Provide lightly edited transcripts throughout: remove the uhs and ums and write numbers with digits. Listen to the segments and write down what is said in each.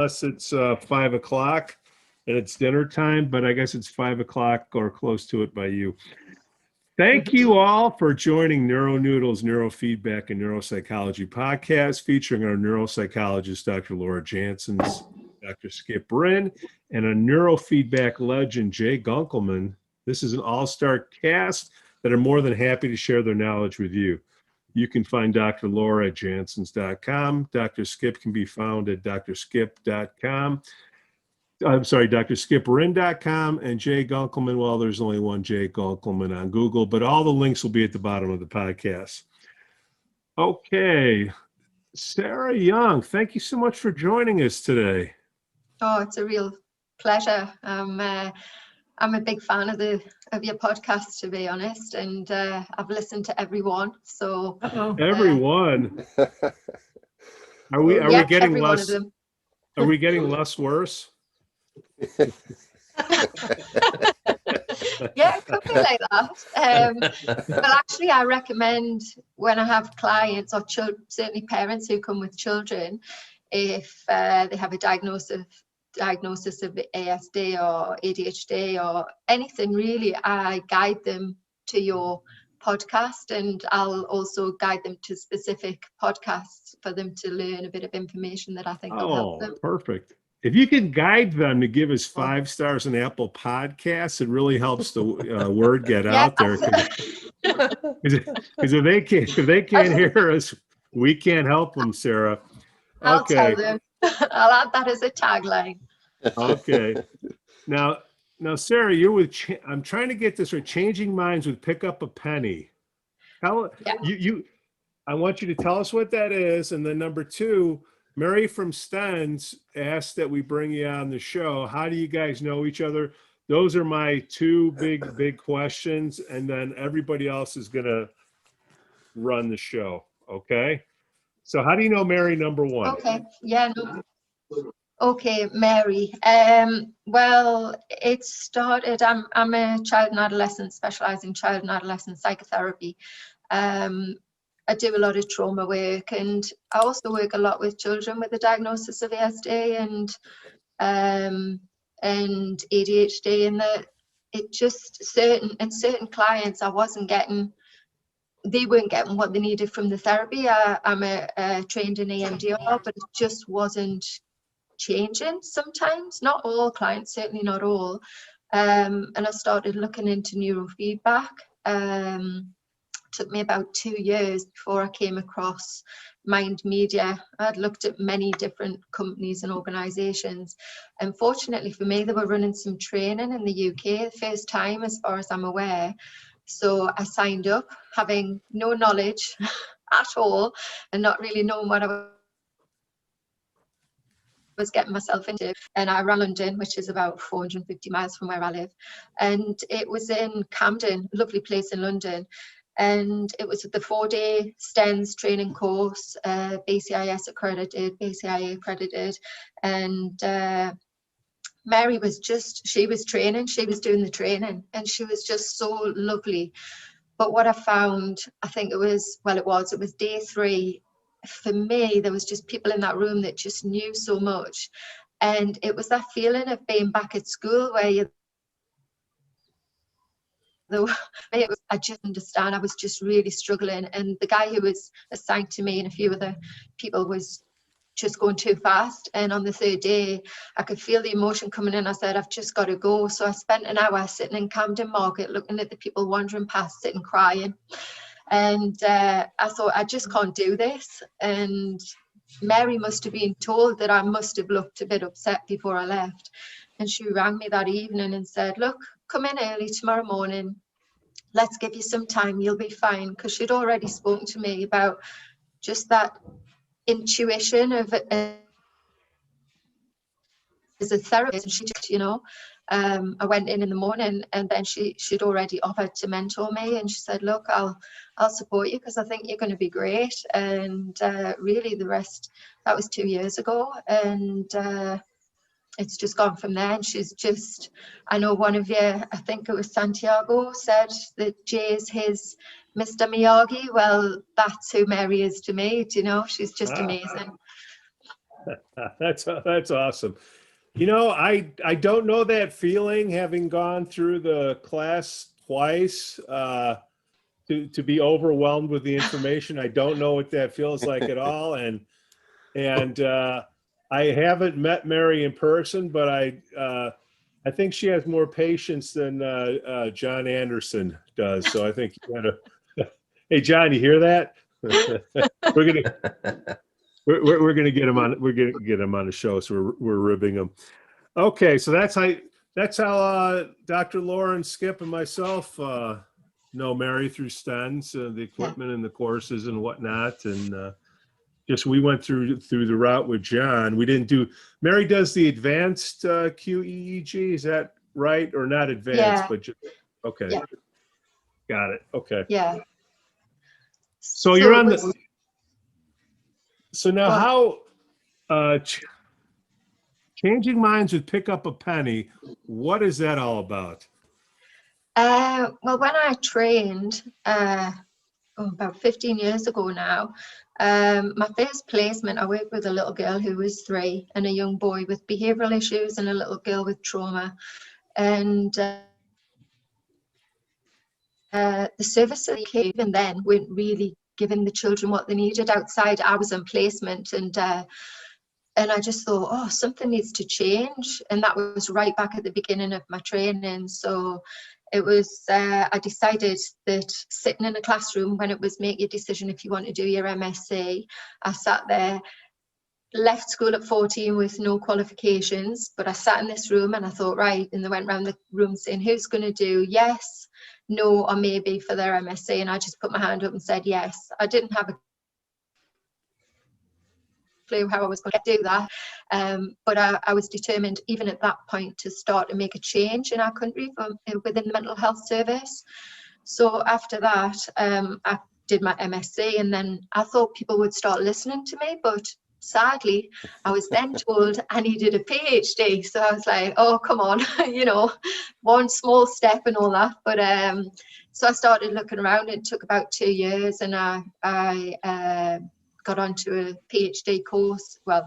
Unless it's 5 o'clock and it's dinner time, but I guess it's 5 o'clock or close to it by you. Thank you all for joining NeuroNoodle's Neurofeedback and Neuropsychology podcast, featuring our neuropsychologist, Dr. Laura Jansons, Dr. Skip Hrin, and a neurofeedback legend, Jay Gunkelman. This is an all-star cast that are more than happy to share their knowledge with you. You can find Dr. Laura at Jansons.com. Dr. Skip can be found at drskip.com. I'm sorry, drskiphrin.com, and Jay Gunkelman. Well, there's only one Jay Gunkelman on Google, but all the links will be at the bottom of the podcast. Okay. Sara Young, thank you so much for joining us today. Oh, it's a real pleasure. I'm a big fan of your podcast, to be honest, and I've listened to everyone. So everyone. Are we getting less? Are we getting less worse? Yeah, it could be like that. Well, actually, I recommend when I have clients or certainly parents who come with children, if they have a diagnosis of ASD or ADHD or anything really, I guide them to your podcast, and I'll also guide them to specific podcasts for them to learn a bit of information that I think will help them. Perfect. If you can guide them to give us 5 stars on Apple Podcasts, it really helps the word get out there. Because if they can't hear us, we can't help them, Sara. I'll tell them. I'll add that as a tagline. Okay. Now, Sara, you're with. I'm trying to get this right. Changing Minds with Pick Up a Penny. I want you to tell us what that is, and then number 2. Mary from Stens asked that we bring you on the show. How do you guys know each other? Those are my 2 big questions, and then everybody else is going to run the show. Okay. So how do you know Mary, number 1? Okay. Yeah. No. Okay, Mary. Well, it started. I'm a child and adolescent, specialising in child and adolescent psychotherapy. I do a lot of trauma work, and I also work a lot with children with a diagnosis of ASD and ADHD, and that it just certain clients they weren't getting what they needed from the therapy. I'm trained in EMDR, but it just wasn't changing sometimes. Not all clients, certainly not all. And I started looking into neurofeedback. Took me about 2 years before I came across Mind Media. I'd looked at many different companies and organisations. Unfortunately for me, they were running some training in the UK, the first time as far as I'm aware. So I signed up, having no knowledge at all and not really knowing what I was getting myself into. And I ran London, which is about 450 miles from where I live. And it was in Camden, a lovely place in London. And it was the 4-day STENS training course, BCIS accredited, BCIA accredited. And Mary she was training, she was doing the training, and she was just so lovely. But what I found, I think it was day 3. For me, there was just people in that room that just knew so much. And it was that feeling of being back at school where I just understand. I was just really struggling, and the guy who was assigned to me and a few other people was just going too fast. And on the 3rd day, I could feel the emotion coming in. I said, I've just got to go. So I spent an hour sitting in Camden Market, looking at the people wandering past, sitting crying. And I thought, I just can't do this. And Mary must have been told that I must have looked a bit upset before I left. And she rang me that evening and said, look, come in early tomorrow morning. Let's give you some time. You'll be fine. Because she'd already spoken to me about just that intuition of as a therapist. And she just, I went in the morning, and then she'd already offered to mentor me. And she said, look, I'll support you because I think you're going to be great. And really the rest, that was 2 years ago. And it's just gone from there. And she's just, I know one of you, I think it was Santiago, said that Jay is his Mr. Miyagi. Well, that's who Mary is to me. Do you know? She's just amazing. That's awesome. You know, I don't know that feeling, having gone through the class twice, to be overwhelmed with the information. I don't know what that feels like at all. And I haven't met Mary in person, but I think she has more patience than John Anderson does. So I think you gotta. Hey, John, you hear that? We're gonna get him on. We're gonna get him on the show. So we're ribbing him. Okay, so that's how Dr. Lauren, Skip, and myself know Mary through STENS, the equipment and the courses and whatnot, and just we went through the route with John. We didn't do. Mary does the advanced QEEG. Is that right, or not advanced? Yeah. But just, okay, Yeah. Got it. Okay. Yeah. So you're on it was- the. So now, Well- how changing minds with pick up a penny? What is that all about? Well, when I trained about 15 years ago now, my first placement, I worked with a little girl who was 3 and a young boy with behavioral issues and a little girl with trauma. And the services that they gave and then weren't really giving the children what they needed outside. I was on placement, and I just thought, oh, something needs to change. And that was right back at the beginning of my training. So it was, I decided that sitting in a classroom when it was make your decision if you want to do your MSc, I sat there, left school at 14 with no qualifications, but I sat in this room and I thought, right, and they went around the room saying, who's going to do yes, no, or maybe for their MSc? And I just put my hand up and said yes. I didn't have a clue how I was going to do that, but I was determined even at that point to start to make a change in our country within the mental health service. So after that, I did my MSc, and then I thought people would start listening to me, but sadly I was then told I needed a PhD. So I was like, oh, come on, you know, one small step and all that. But so I started looking around. It took about 2 years, and I got onto a PhD course, well,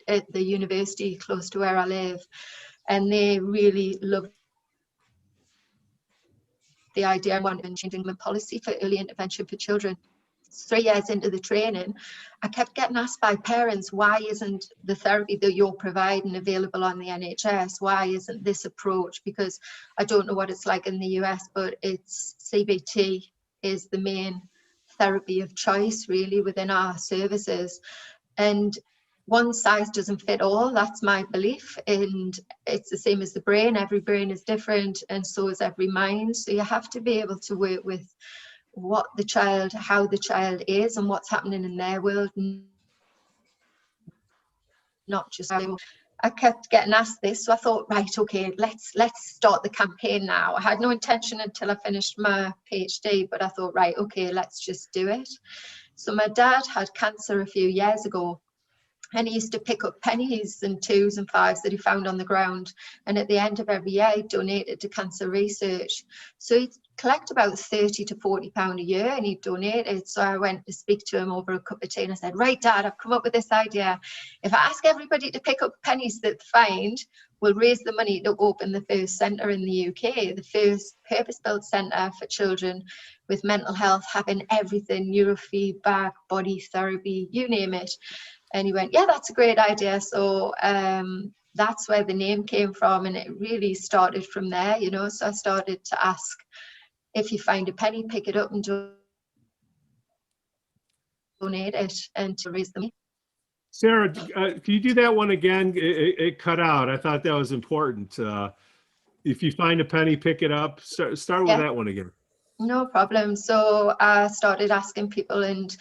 at the university close to where I live, and they really loved the idea. I wanted changing the policy for early intervention for children. 3 years into the training, I kept getting asked by parents, why isn't the therapy that you're providing available on the NHS? Why isn't this approach? Because I don't know what it's like in the US, but it's CBT is the main therapy of choice really within our services. And one size doesn't fit all, that's my belief. And it's the same as the brain. Every brain is different, and so is every mind. So you have to be able to work with what the child, how the child is and what's happening in their world, not just how. I kept getting asked this, so I thought, right, okay, let's start the campaign now. I had no intention until I finished my PhD, but I thought, right, okay, let's just do it. So my dad had cancer a few years ago, and he used to pick up pennies and 2s and 5s that he found on the ground. And at the end of every year, he donated to cancer research. So he'd collect about 30 to 40 pound a year, and he'd donate it. So I went to speak to him over a cup of tea, and I said, right, Dad, I've come up with this idea. If I ask everybody to pick up pennies that they find, we'll raise the money to open the first centre in the UK, the first purpose-built centre for children with mental health, having everything, neurofeedback, body therapy, you name it. And he went, yeah, that's a great idea. So that's where the name came from, and it really started from there, you know. So I started to ask, if you find a penny, pick it up and donate it, and to raise the money. Sarah, can you do that one again? It cut out. I thought that was important. If you find a penny, pick it up. Start with that one again. No problem. So I started asking people and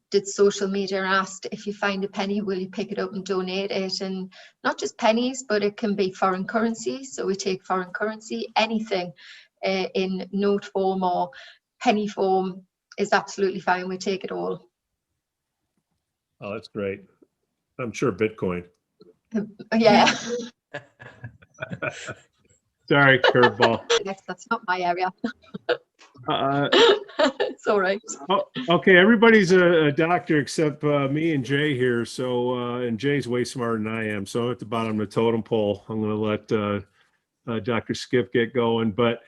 did social media and asked, if you find a penny, will you pick it up and donate it? And not just pennies, but it can be foreign currency. So we take foreign currency, anything in note form or penny form is absolutely fine. We take it all. Oh, that's great. I'm sure Bitcoin. Yeah. Sorry, curveball. That's not my area. It's all right. Oh, okay, everybody's a doctor except me and Jay here. So, and Jay's way smarter than I am. So I'm at the bottom of the totem pole. I'm going to let Dr. Skip get going. But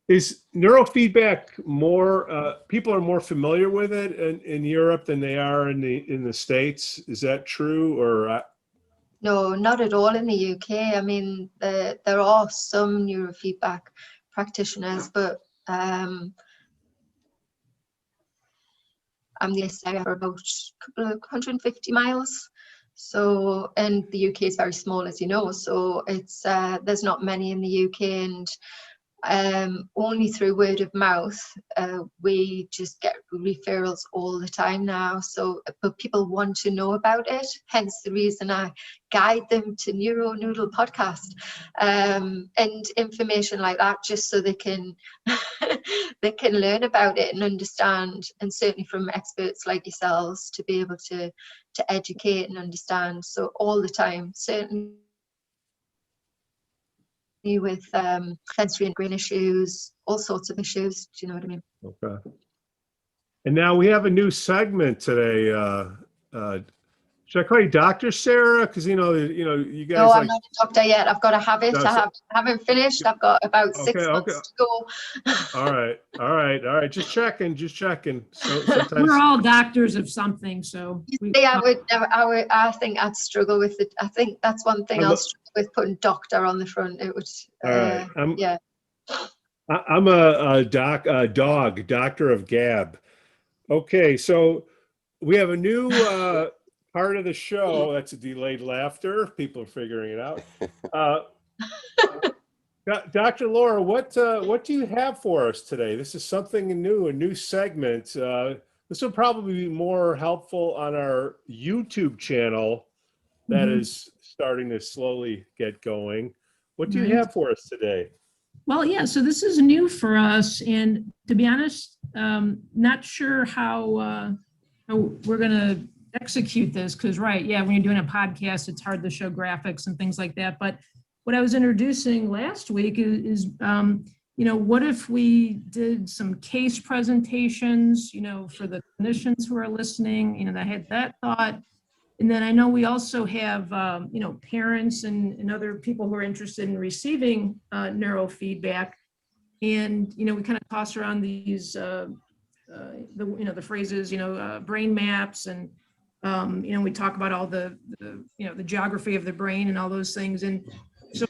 is neurofeedback more? People are more familiar with it in Europe than they are in the States. Is that true, or? No, not at all in the UK. I mean, there are some neurofeedback practitioners, but I'm the area for about a couple of 150 miles. So, and the UK is very small, as you know. So it's there's not many in the UK, and only through word of mouth. We just get referrals all the time now. So, but people want to know about it. Hence the reason I guide them to NeuroNoodle podcast and information like that, just so they can they can learn about it and understand. And certainly from experts like yourselves to be able to educate and understand. So all the time, certainly with sensory and brain issues, all sorts of issues. Do you know what I mean? Okay. And now we have a new segment today. Should I call you Dr. Sarah? Because you you guys. No, I'm not a doctor yet. I've got to have it. No, I haven't finished. I've got about 6 months to go. All right. Just checking. So sometimes we're all doctors of something, so. I think I'd struggle with it. I think that's one thing I'll struggle with, putting doctor on the front. It would. All right. Yeah. I'm a doctor of Gab. Okay, so we have a new part of the show. That's a delayed laughter. People are figuring it out. Dr. Laura, what do you have for us today? This is something new, a new segment. This will probably be more helpful on our YouTube channel that is starting to slowly get going. What do you have for us today? Well, yeah, so this is new for us, and to be honest, not sure how we're going to execute this, because when you're doing a podcast, it's hard to show graphics and things like that. But what I was introducing last week is what if we did some case presentations, for the clinicians who are listening. I had that thought. And then I know we also have, parents and other people who are interested in receiving neurofeedback. And, we kind of toss around these, the phrases, brain maps, and, we talk about all the geography of the brain and all those things. And so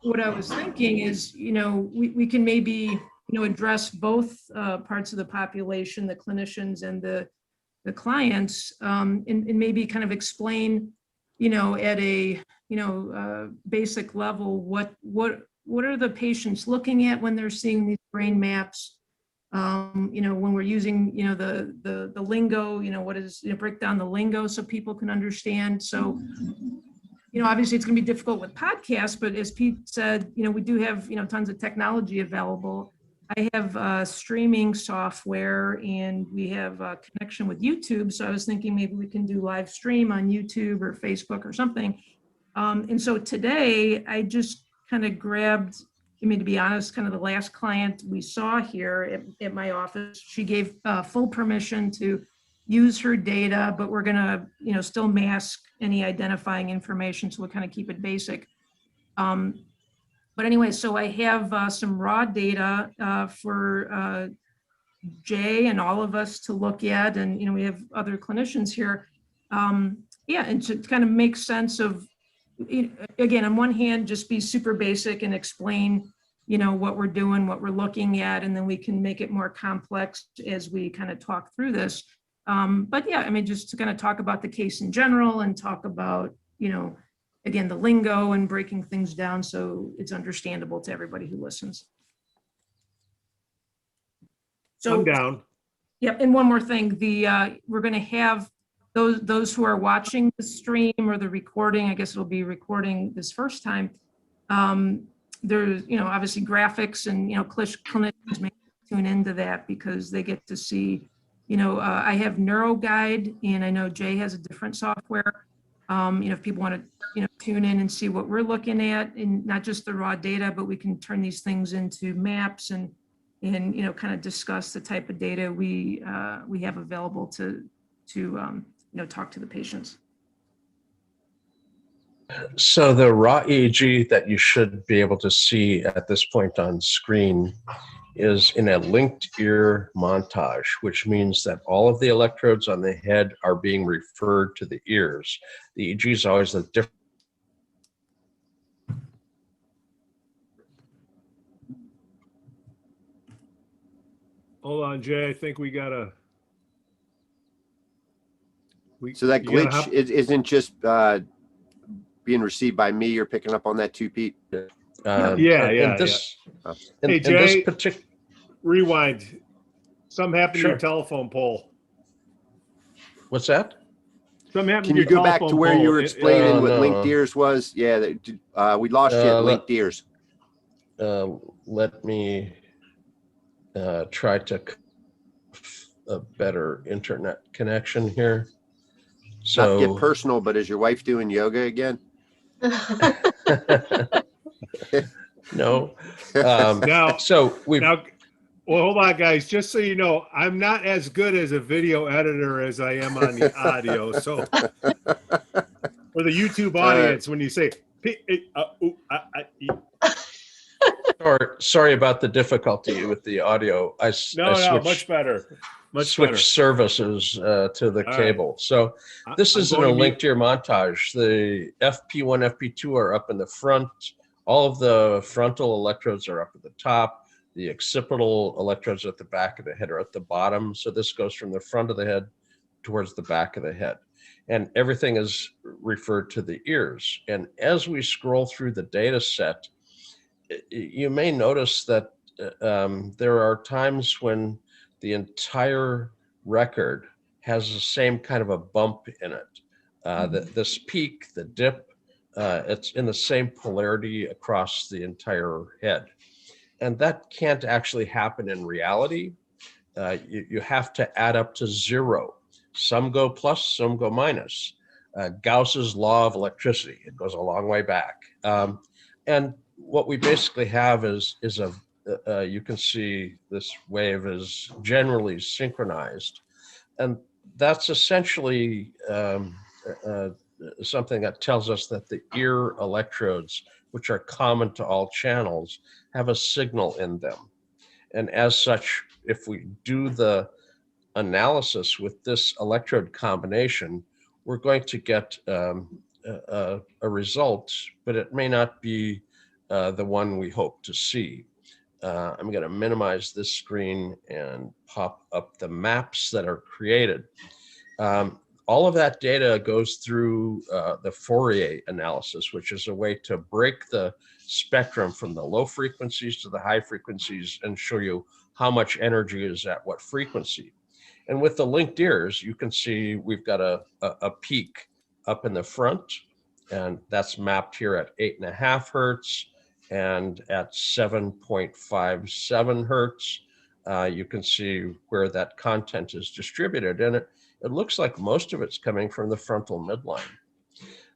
what I was thinking is, we can maybe, address both parts of the population, the clinicians and the clients, and maybe kind of explain, at a, basic level, what are the patients looking at when they're seeing these brain maps? When we're using, the lingo, what is, break down the lingo so people can understand. So, obviously it's going to be difficult with podcasts, but as Pete said, we do have, tons of technology available. I have streaming software, and we have a connection with YouTube. So I was thinking maybe we can do live stream on YouTube or Facebook or something. And so today I just kind of grabbed, to be honest, kind of the last client we saw here at my office. She gave full permission to use her data, but we're going to, still mask any identifying information. So we'll kind of keep it basic. But anyway, so I have some raw data for Jay and all of us to look at, and we have other clinicians here. And to kind of make sense of, again, on one hand, just be super basic and explain, what we're doing, what we're looking at, and then we can make it more complex as we kind of talk through this. But just to kind of talk about the case in general and talk about, again, the lingo and breaking things down so it's understandable to everybody who listens. So I'm down. Yep, and one more thing, we're going to have those who are watching the stream or the recording. I guess it'll be recording this first time. There's, obviously graphics, and clinicians may tune into that because they get to see. I have NeuroGuide, and I know Jay has a different software. If people want to, tune in and see what we're looking at, and not just the raw data, but we can turn these things into maps and and, kind of discuss the type of data we have available to talk to the patients. So the raw EEG that you should be able to see at this point on screen is in a linked ear montage, which means that all of the electrodes on the head are being referred to the ears. The EEG is always a different. Hold on, Jay. I think we gotta. So that you gotta glitch isn't just being received by me. You're picking up on that too, Pete. Yeah. Hey, Jay, rewind. Something happened to your telephone pole. What's that? Something happened Can to you your go back telephone to where pole. you were explaining what no. linked ears was? Yeah, we lost you at linked ears. Let me try to a better internet connection here. Not to So get personal, but is your wife doing yoga again? no. Now, So we've well, hold on, guys. Just so you know, I'm not as good as a video editor as I am on the audio. So for the YouTube audience, when you say sorry about the difficulty with the audio. I no, much better. Switch services to the cable. Right. So this is in a linked ear montage. The FP1, FP2 are up in the front. All of the frontal electrodes are up at the top. The occipital electrodes at the back of the head are at the bottom. So this goes from the front of the head towards the back of the head. And everything is referred to the ears. And as we scroll through the data set, you may notice that there are times when the entire record has the same kind of a bump in it. This peak, the dip, it's in the same polarity across the entire head. And that can't actually happen in reality. You have to add up to 0. Some go plus, some go minus. Gauss's law of electricity, it goes a long way back. And what we basically have is you can see this wave is generally synchronized. And that's essentially something that tells us that the ear electrodes, which are common to all channels, have a signal in them. And as such, if we do the analysis with this electrode combination, we're going to get a result, but it may not be the one we hope to see. I'm going to minimize this screen and pop up the maps that are created. All of that data goes through the Fourier analysis, which is a way to break the spectrum from the low frequencies to the high frequencies and show you how much energy is at what frequency. And with the linked ears, you can see we've got a peak up in the front, and that's mapped here at 8.5 hertz and at 7.57 hertz. You can see where that content is distributed, and it looks like most of it's coming from the frontal midline.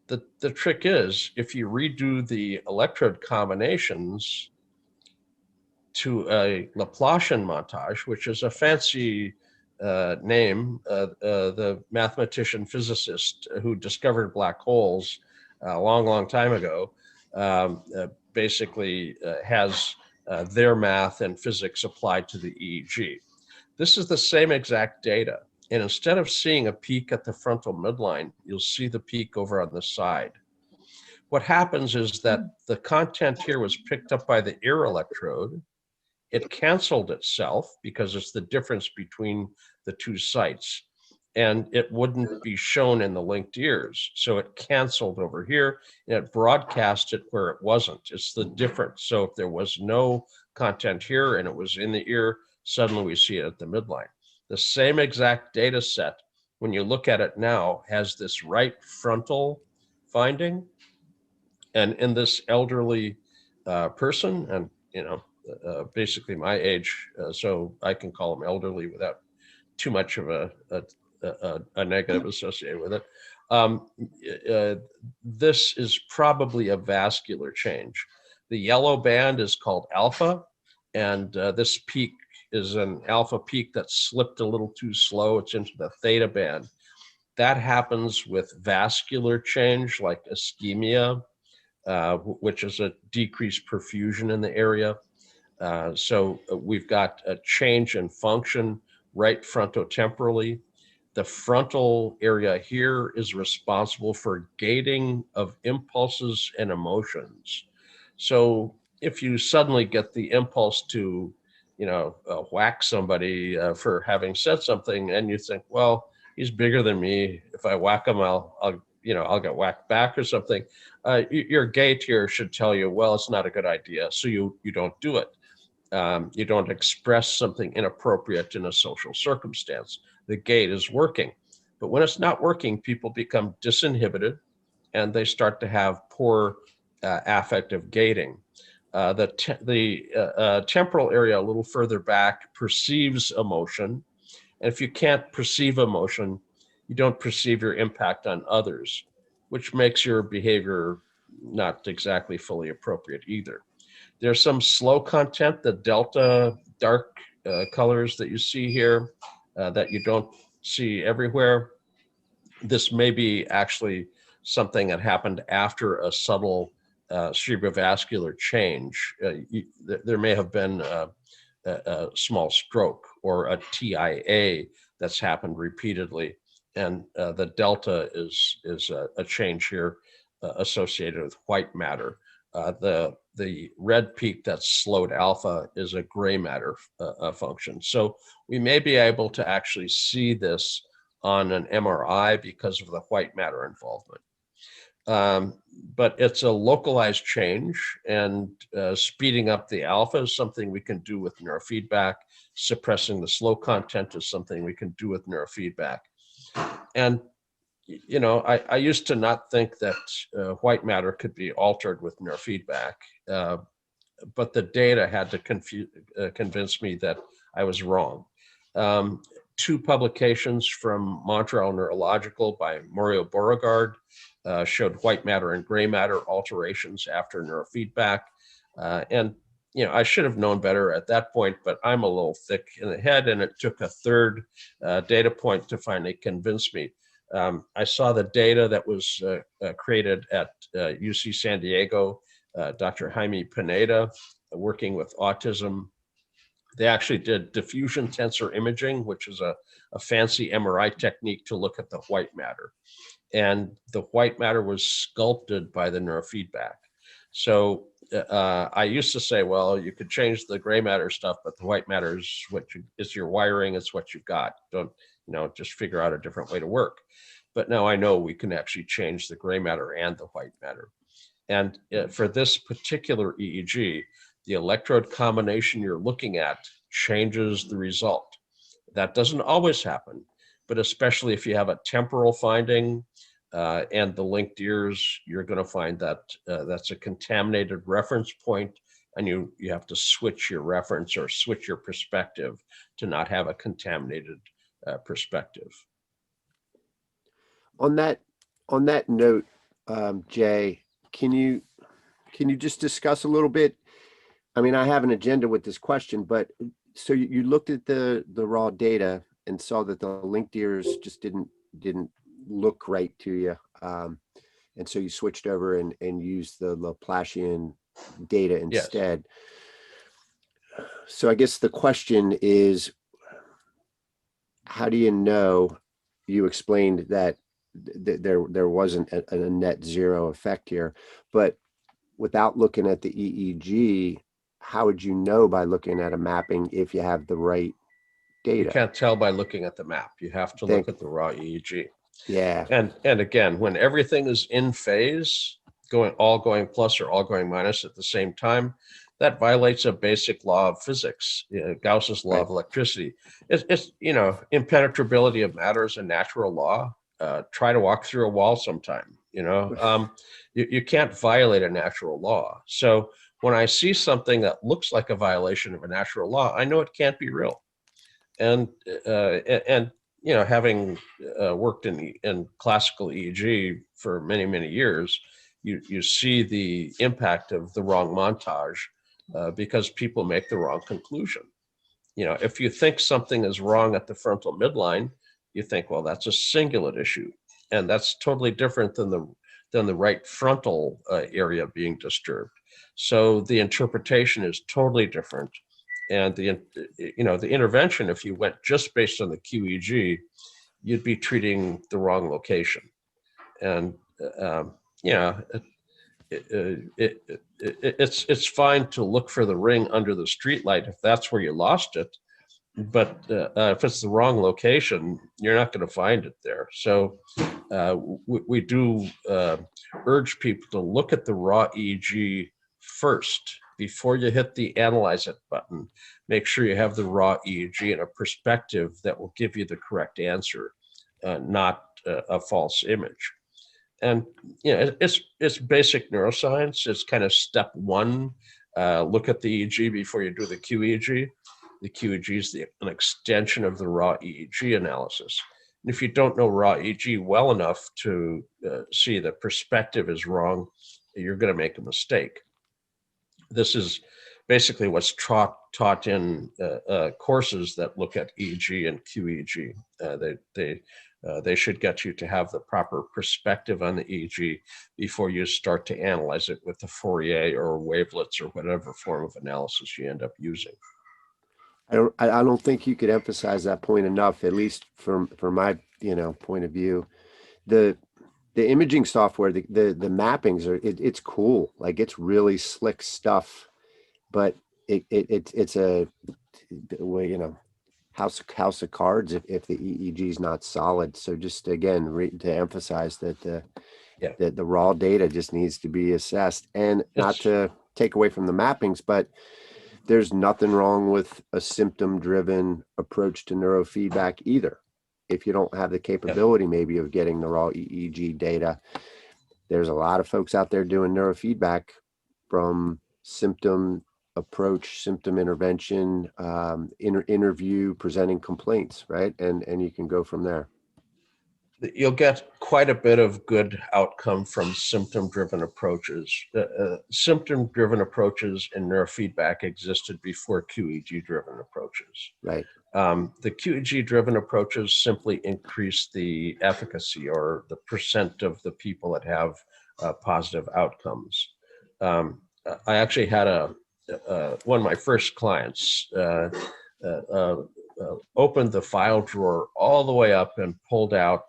The trick is, if you redo the electrode combinations to a Laplacian montage, which is a fancy name, the mathematician physicist who discovered black holes a long time ago, basically has their math and physics applied to the EEG. This is the same exact data. And instead of seeing a peak at the frontal midline, you'll see the peak over on the side. What happens is that the content here was picked up by the ear electrode. It canceled itself because it's the difference between the two sites, and it wouldn't be shown in the linked ears. So it canceled over here and it broadcast it where it wasn't. It's the difference. So if there was no content here and it was in the ear, suddenly we see it at the midline. The same exact data set, when you look at it now, has this right frontal finding. And in this elderly person, and basically my age, so I can call him elderly without too much of a negative associated with it. This is probably a vascular change. The yellow band is called alpha. And this peak is an alpha peak that slipped a little too slow. It's into the theta band. That happens with vascular change like ischemia, which is a decreased perfusion in the area. So we've got a change in function right frontotemporally. The frontal area here is responsible for gating of impulses and emotions. So if you suddenly get the impulse to, whack somebody for having said something, and you think, well, he's bigger than me. If I whack him, I'll get whacked back or something. Your gate here should tell you, well, it's not a good idea. So you don't do it. You don't express something inappropriate in a social circumstance. The gate is working. But when it's not working, people become disinhibited and they start to have poor affective gating. The temporal area a little further back perceives emotion. And if you can't perceive emotion, you don't perceive your impact on others, which makes your behavior not exactly fully appropriate either. There's some slow content, the delta dark colors that you see here that you don't see everywhere. This may be actually something that happened after a subtle cerebrovascular change. There may have been a small stroke or a TIA that's happened repeatedly. And the delta is a change here associated with white matter. The red peak that's slowed alpha is a gray matter function. So we may be able to actually see this on an MRI because of the white matter involvement. But it's a localized change, and speeding up the alpha is something we can do with neurofeedback. Suppressing the slow content is something we can do with neurofeedback. And I used to not think that white matter could be altered with neurofeedback, but the data had to convince me that I was wrong. 2 publications from Montreal Neurological by Mario Beauregard showed white matter and gray matter alterations after neurofeedback. And I should have known better at that point, but I'm a little thick in the head, and it took a third data point to finally convince me. I saw the data that was created at UC San Diego, Dr. Jaime Pineda, working with autism. They actually did diffusion tensor imaging, which is a fancy MRI technique to look at the white matter. And the white matter was sculpted by the neurofeedback. So I used to say, well, you could change the gray matter stuff, but the white matter is your wiring, it's what you've got. Don't, just figure out a different way to work. But now I know we can actually change the gray matter and the white matter. And for this particular EEG, the electrode combination you're looking at changes the result. That doesn't always happen, but especially if you have a temporal finding and the linked ears, you're going to find that that's a contaminated reference point, and you have to switch your reference or switch your perspective to not have a contaminated perspective. On that note, Jay, can you just discuss a little bit? I mean, I have an agenda with this question, but so you looked at the raw data and saw that the linked ears just didn't look right to you, and so you switched over and used the Laplacian data instead. Yes. So I guess the question is, how do you know? You explained that there wasn't a net zero effect here, but without looking at the EEG, how would you know by looking at a mapping if you have the right data? You can't tell by looking at the map. You have to look at the raw EEG. Yeah. And again, when everything is in phase, all going plus or all going minus at the same time, that violates a basic law of physics, Gauss's law of electricity. It's impenetrability of matter is a natural law. Try to walk through a wall sometime. You can't violate a natural law. So when I see something that looks like a violation of a natural law, I know it can't be real. And having worked in classical EEG for many years, you see the impact of the wrong montage because people make the wrong conclusion. You know, if you think something is wrong at the frontal midline, you think, well, that's a cingulate issue, and that's totally different than the right frontal area being disturbed. So the interpretation is totally different, and the intervention, if you went just based on the QEEG, you'd be treating the wrong location. And it's fine to look for the ring under the streetlight if that's where you lost it, but if it's the wrong location, you're not going to find it there. So we do urge people to look at the raw EEG first before you hit the analyze it button. Make sure you have the raw EEG in a perspective that will give you the correct answer, not a false image. And it's basic neuroscience. It's kind of step one. Look at the EEG before you do the QEEG. The QEEG is an extension of the raw EEG analysis. And if you don't know raw EEG well enough to see the perspective is wrong, you're going to make a mistake. This is basically what's taught in courses that look at EEG and QEEG. They should get you to have the proper perspective on the EEG before you start to analyze it with the Fourier or wavelets or whatever form of analysis you end up using. I don't think you could emphasize that point enough, at least from my point of view. The imaging software, the mappings it's cool. Like, it's really slick stuff, but it's a house of cards if the EEG is not solid. So just again to emphasize that the raw data just needs to be assessed, and not to take away from the mappings, but there's nothing wrong with a symptom-driven approach to neurofeedback either. If you don't have the capability maybe of getting the raw EEG data, there's a lot of folks out there doing neurofeedback from symptom approach, symptom intervention, interview, presenting complaints, right? And you can go from there. You'll get quite a bit of good outcome from symptom-driven approaches. Symptom-driven approaches in neurofeedback existed before QEEG-driven approaches. Right. The QEEG-driven approaches simply increase the efficacy, or the percent of the people that have positive outcomes. I actually had one of my first clients opened the file drawer all the way up and pulled out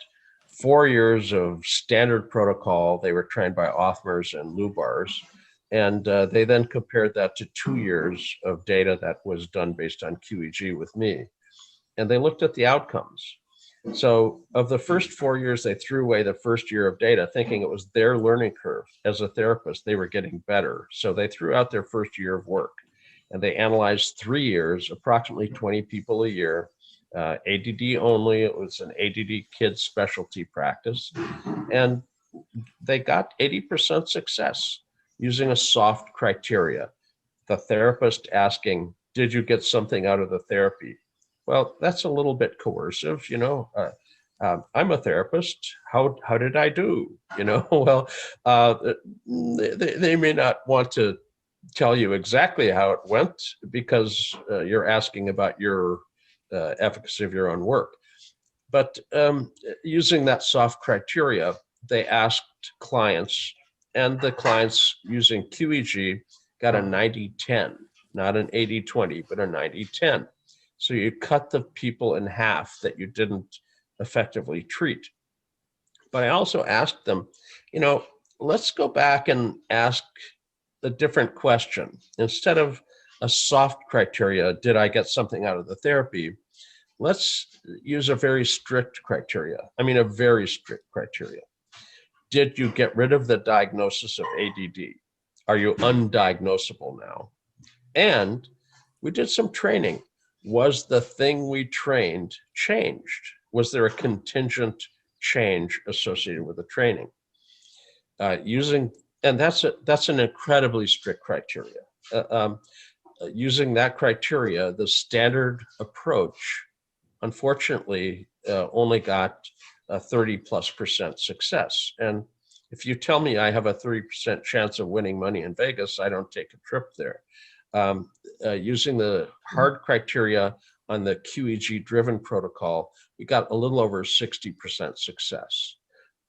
4 years of standard protocol. They were trained by Othmers and Lubars. And they then compared that to 2 years of data that was done based on QEEG with me. And they looked at the outcomes. So of the first 4 years, they threw away the first year of data, thinking it was their learning curve. As a therapist, they were getting better. So they threw out their first year of work. And they analyzed 3 years, approximately 20 people a year, ADD only. It was an ADD kids specialty practice. And they got 80% success using a soft criteria. The therapist asking, did you get something out of the therapy? Well, that's a little bit coercive, I'm a therapist. How did I do? Well, they may not want to tell you exactly how it went because you're asking about your efficacy of your own work. But using that soft criteria, they asked clients, and the clients using QEEG got a 90-10, not an 80-20, but a 90-10. So you cut the people in half that you didn't effectively treat. But I also asked them, let's go back and ask a different question. Instead of a soft criteria, did I get something out of the therapy? Let's use a very strict criteria. A very strict criteria. Did you get rid of the diagnosis of ADD? Are you undiagnosable now? And we did some training. Was the thing we trained changed? Was there a contingent change associated with the training? And that's an incredibly strict criteria. Using that criteria, the standard approach, unfortunately, only got a 30+% success. And if you tell me I have a 30% chance of winning money in Vegas, I don't take a trip there. using the hard criteria on the QEEG driven protocol, we got a little over 60% success.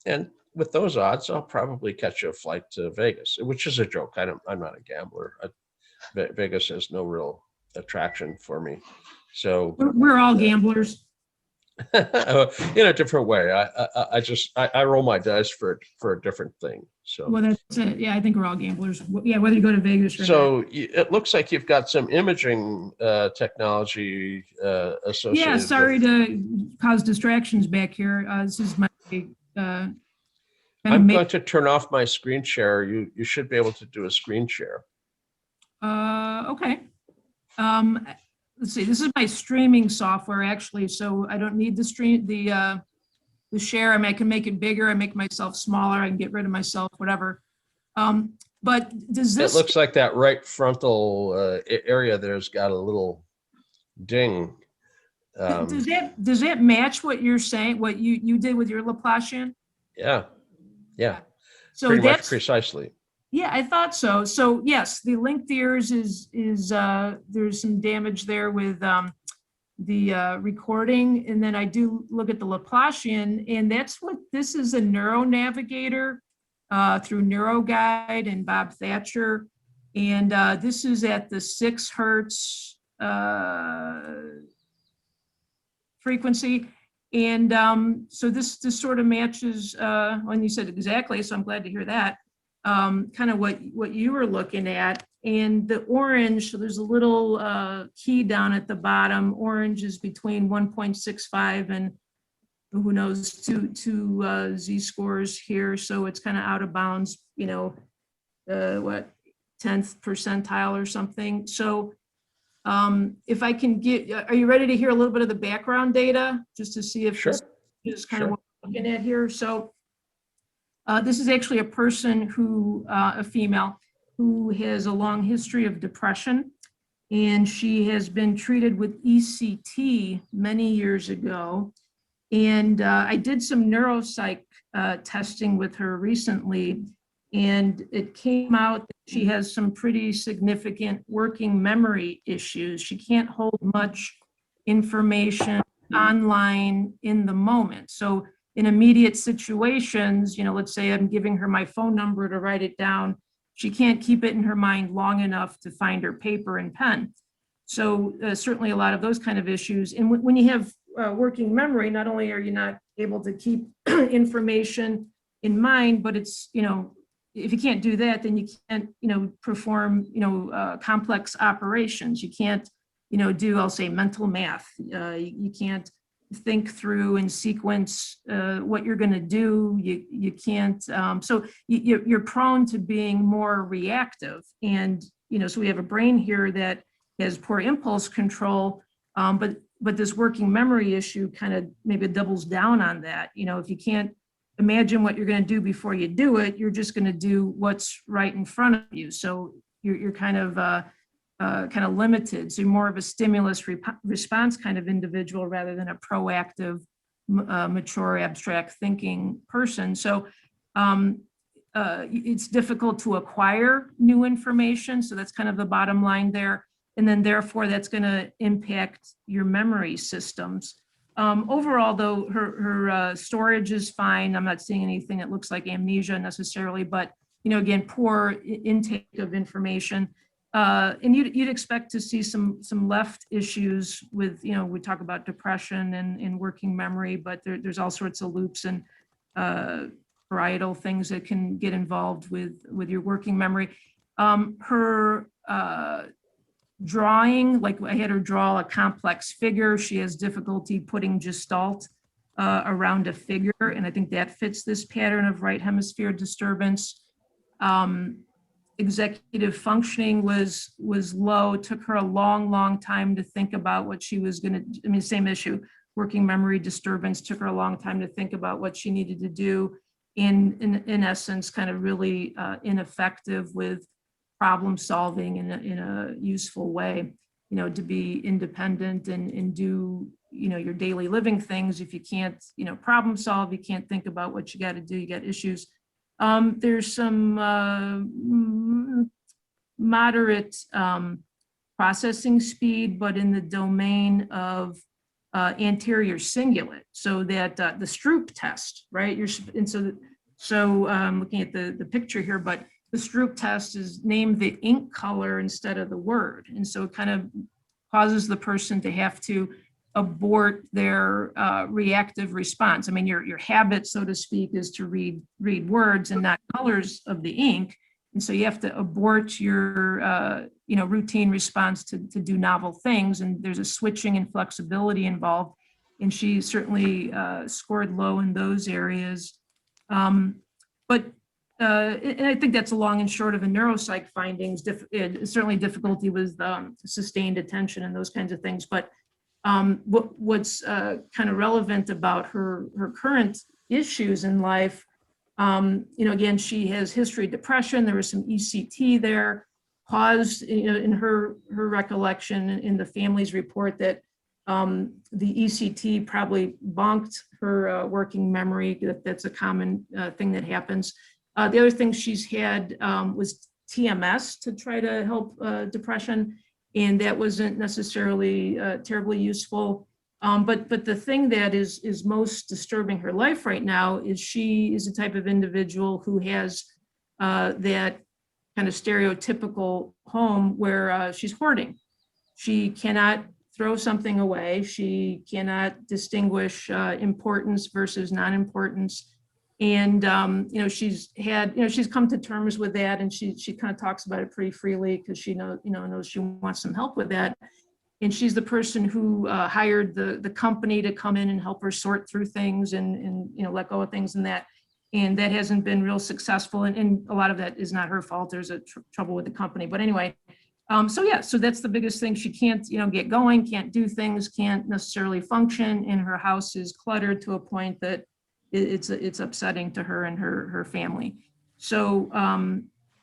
And with those odds, I'll probably catch a flight to Vegas, which is a joke. I'm not a gambler. Vegas has no real attraction for me. So We're all gamblers. in a different way. I roll my dice for a different thing. So Well, that's it. Yeah, I think we're all gamblers. Yeah, whether you go to Vegas or not. so it looks like you've got some imaging technology associated. Yeah, sorry to cause distractions back here. This is my I'm going to turn off my screen share. You should be able to do a screen share. Okay. Let's see. This is my streaming software actually, so I don't need the share. I can make it bigger. I make myself smaller. I can get rid of myself, whatever. But does this? It looks like that right frontal area there's got a little ding. Does that match what you're saying? What you did with your Laplacian? Yeah. So pretty much that's precisely. Yeah, I thought so. So yes, the linked ears is there's some damage there with the recording, and then I do look at the Laplacian, and that's what this is, a Neuro Navigator through NeuroGuide and Bob Thatcher, and this is at the 6 hertz frequency, and so this sort of matches when you said exactly. So I'm glad to hear that. Kind of what you were looking at, and the orange, so there's a little key down at the bottom. Orange is between 1.65 and who knows, two z-scores here, so it's kind of out of bounds, what 10th percentile or something. So if I can are you ready to hear a little bit of the background data just to see if Sure. this is kind of what we're looking at here? So this is actually a person a female, who has a long history of depression, and she has been treated with ECT many years ago. And I did some neuropsych testing with her recently, and it came out that she has some pretty significant working memory issues. She can't hold much information online in the moment. So in immediate situations, let's say I'm giving her my phone number to write it down, she can't keep it in her mind long enough to find her paper and pen. So certainly a lot of those kind of issues. And when you have working memory, not only are you not able to keep information in mind, but it's, if you can't do that, then you can't, perform, complex operations. You can't, do, I'll say, mental math. You can't think through and sequence what you're going to do. You can't. So you're prone to being more reactive. And, so we have a brain here that has poor impulse control, but this working memory issue kind of maybe doubles down on that. If you can't imagine what you're going to do before you do it, you're just going to do what's right in front of you. So you're kind of limited. So you're more of a stimulus response kind of individual rather than a proactive, mature, abstract thinking person. So it's difficult to acquire new information. So that's kind of the bottom line there. And then therefore that's going to impact your memory systems. Overall, though, her storage is fine. I'm not seeing anything that looks like amnesia necessarily, but again, poor intake of information. And you'd expect to see some left issues with, we talk about depression and working memory, but there's all sorts of loops and parietal things that can get involved with your working memory. Her drawing, like I had her draw a complex figure. She has difficulty putting gestalt around a figure, and I think that fits this pattern of right hemisphere disturbance. Executive functioning was low. It took her a long time to think about what she was going to, same issue, working memory disturbance, took her a long time to think about what she needed to do. In essence, kind of really ineffective with problem solving in a useful way, to be independent and do, your daily living things. If you can't, problem solve, you can't think about what you got to do, you got issues. There's some moderate processing speed, but in the domain of anterior cingulate. So that the Stroop test, right? Looking at the picture here, but the Stroop test is named the ink color instead of the word. And so it kind of causes the person to have to abort their reactive response. I mean, your habit, so to speak, is to read words and not colors of the ink. And so you have to abort your routine response to do novel things. And there's a switching and flexibility involved. And she certainly scored low in those areas. And I think that's a long and short of the neuropsych findings. Certainly difficulty with sustained attention and those kinds of things. But what's kind of relevant about her current issues in life, again, she has history of depression. There was some ECT there, caused, in her recollection in the family's report that the ECT probably bonked her working memory. That's a common thing that happens. The other thing she's had was TMS to try to help depression, and that wasn't necessarily terribly useful. But the thing that is most disturbing her life right now is she is the type of individual who has that kind of stereotypical home where she's hoarding. She cannot throw something away. She cannot distinguish importance versus non-importance. And, she's come to terms with that, and she kind of talks about it pretty freely because she knows she wants some help with that. And she's the person who hired the company to come in and help her sort through things and let go of things and that. And that hasn't been real successful. And a lot of that is not her fault. There's a trouble with the company. But anyway, so that's the biggest thing. She can't, get going, can't do things, can't necessarily function. And her house is cluttered to a point that it's upsetting to her and her family. So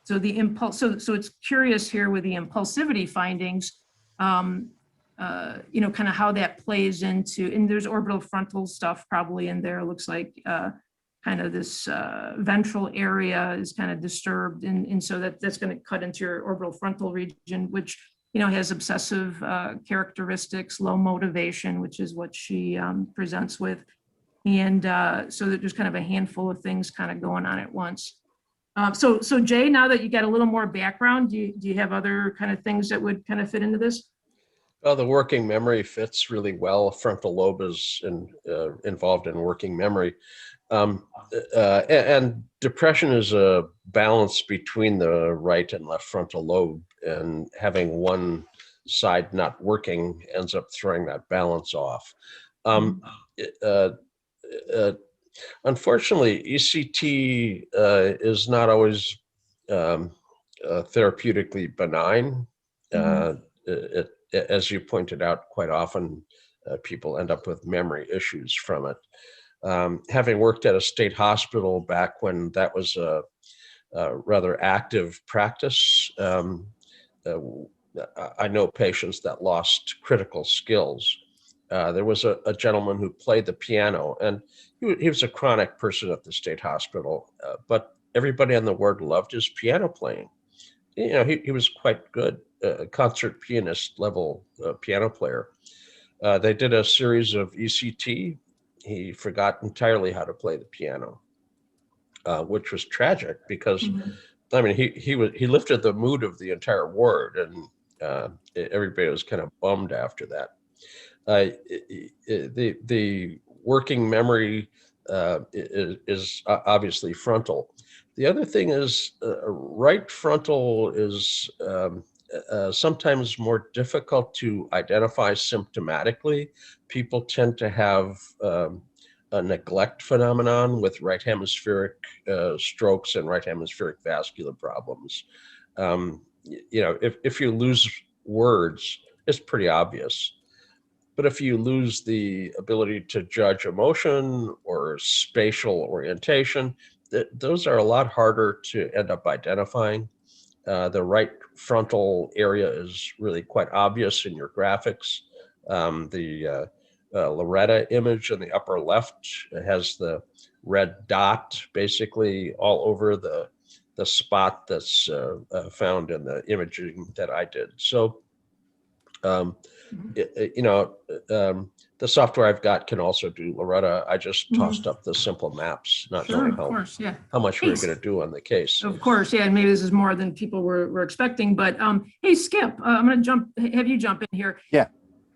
the impulse, so it's curious here with the impulsivity findings, kind of how that plays into, and there's orbital frontal stuff probably in there. It looks like kind of this ventral area is kind of disturbed. And so that's going to cut into your orbital frontal region, which, has obsessive characteristics, low motivation, which is what she presents with. And so there's kind of a handful of things kind of going on at once. So Jay, now that you got a little more background, do you have other kind of things that would kind of fit into this? Well, the working memory fits really well. Frontal lobe is involved in working memory. And depression is a balance between the right and left frontal lobe, and having one side not working ends up throwing that balance off. Unfortunately, ECT is not always therapeutically benign. As you pointed out, quite often people end up with memory issues from it. Having worked at a state hospital back when that was a rather active practice, I know patients that lost critical skills. There was a gentleman who played the piano, and he was a chronic person at the state hospital, but everybody on the ward loved his piano playing. He was quite good, concert pianist level piano player. They did a series of ECT. He forgot entirely how to play the piano, which was tragic because, I mean, he lifted the mood of the entire ward, and everybody was kind of bummed after that. The working memory is obviously frontal. The other thing is right frontal is sometimes more difficult to identify symptomatically. People tend to have a neglect phenomenon with right hemispheric strokes and right hemispheric vascular problems. If you lose words, it's pretty obvious. But if you lose the ability to judge emotion or spatial orientation, those are a lot harder to end up identifying. The right frontal area is really quite obvious in your graphics. The Loretta image in the upper left has the red dot basically all over the spot that's found in the imaging that I did. So You know, the software I've got can also do Loretta. I just tossed up the simple maps, not Sure, knowing of course, yeah. how much we were Thanks. going to do on the case. Of course, yeah, and maybe this is more than people were expecting, but hey, Skip, I'm going to have you jump in here. Yeah.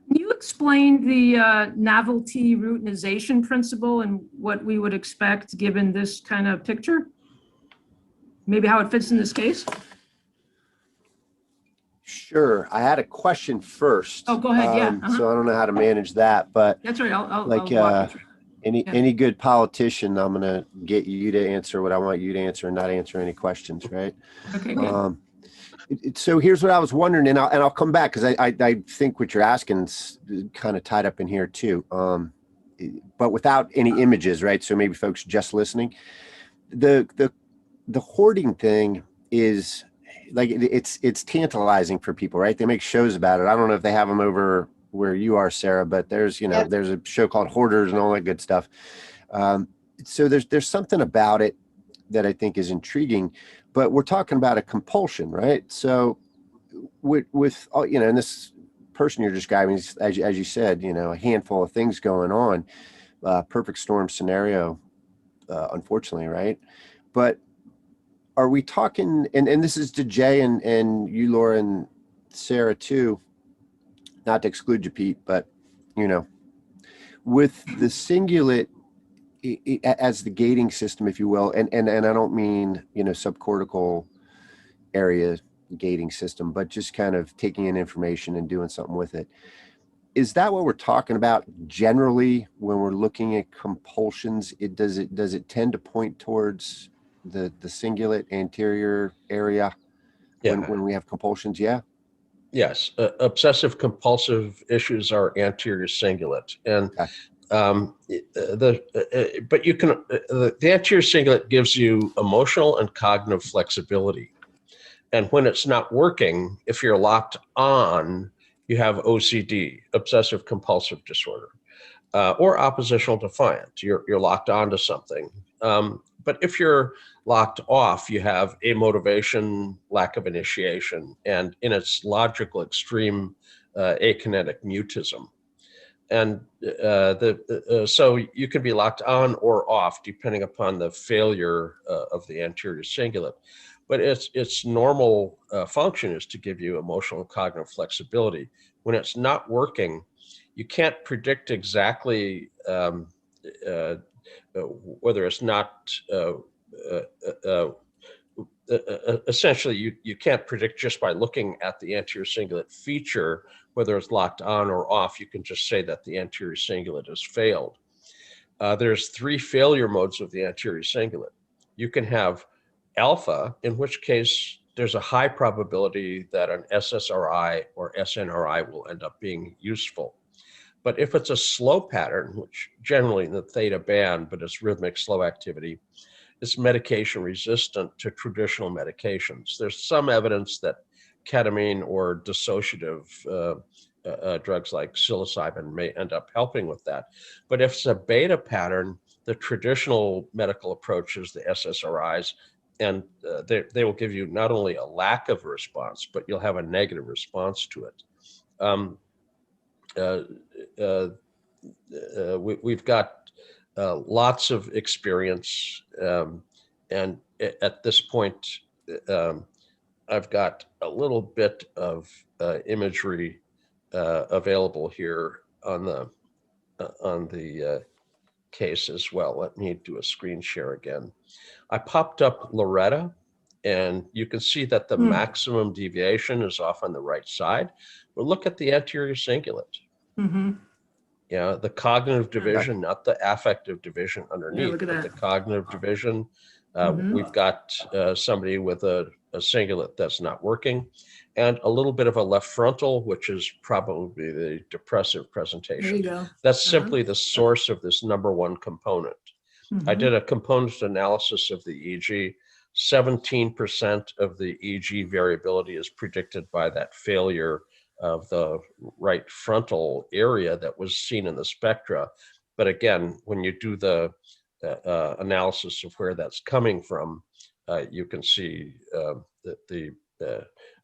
Can you explain the novelty routinization principle and what we would expect given this kind of picture? Maybe how it fits in this case? Sure. I had a question first. Oh, go ahead. Yeah. So I don't know how to manage that, but That's right. I'll like walk you through. any good politician, I'm gonna get you to answer what I want you to answer and not answer any questions, right? Okay, good. So here's what I was wondering, and I'll come back because I think what you're asking is kind of tied up in here too, but without any images, right? So maybe folks just listening, the hoarding thing is like it's tantalizing for people, right? They make shows about it. I don't know if they have them over where you are, Sarah, but there's there's a show called Hoarders and all that good stuff. So there's something about it that I think is intriguing, but we're talking about a compulsion, right? So with and this person you're describing, as you said, a handful of things going on, perfect storm scenario, unfortunately, right? But are we talking, and this is to Jay and you, Laura, and Sarah too, not to exclude you, Pete, but with the Cingulate as the gating system, if you will, and I don't mean subcortical area gating system, but just kind of taking in information and doing something with it. Is that what we're talking about generally when we're looking at compulsions? Does it tend to point towards the Cingulate anterior area when we have compulsions? Yeah. Yes, obsessive compulsive issues are anterior cingulate, and but you can the anterior cingulate gives you emotional and cognitive flexibility, and when it's not working, if you're locked on, you have OCD, obsessive compulsive disorder, or oppositional defiant. You're locked onto something. But if you're locked off, you have amotivation, lack of initiation, and in its logical extreme, akinetic mutism. And so you can be locked on or off depending upon the failure of the anterior cingulate. But its normal function is to give you emotional and cognitive flexibility. When it's not working, you can't predict exactly whether it's not essentially you can't predict just by looking at the anterior cingulate feature whether it's locked on or off. You can just say that the anterior cingulate has failed. There's 3 failure modes of the anterior cingulate. You can have alpha, in which case there's a high probability that an SSRI or SNRI will end up being useful. But if it's a slow pattern, which generally in the theta band, but it's rhythmic slow activity, it's medication resistant to traditional medications. There's some evidence that ketamine or dissociative drugs like psilocybin may end up helping with that. But if it's a beta pattern, the traditional medical approach is the SSRIs, and they will give you not only a lack of response, but you'll have a negative response to it. We've got lots of experience, and at this point, I've got a little bit of imagery available here on the case as well. Let me do a screen share again. I popped up Loretta, and you can see that the maximum deviation is off on the right side. But look at the anterior cingulate. Mm-hmm. Yeah, the cognitive division, not the affective division underneath, look at but that. the cognitive division. Mhm. We've got somebody with a cingulate that's not working, and a little bit of a left frontal, which is probably the depressive There presentation. you go. That's simply the source of this number 1 component. I did a component analysis of the EEG. 17% of the EEG variability is predicted by that failure of the right frontal area that was seen in the spectra. But again, when you do the analysis of where that's coming from, you can see the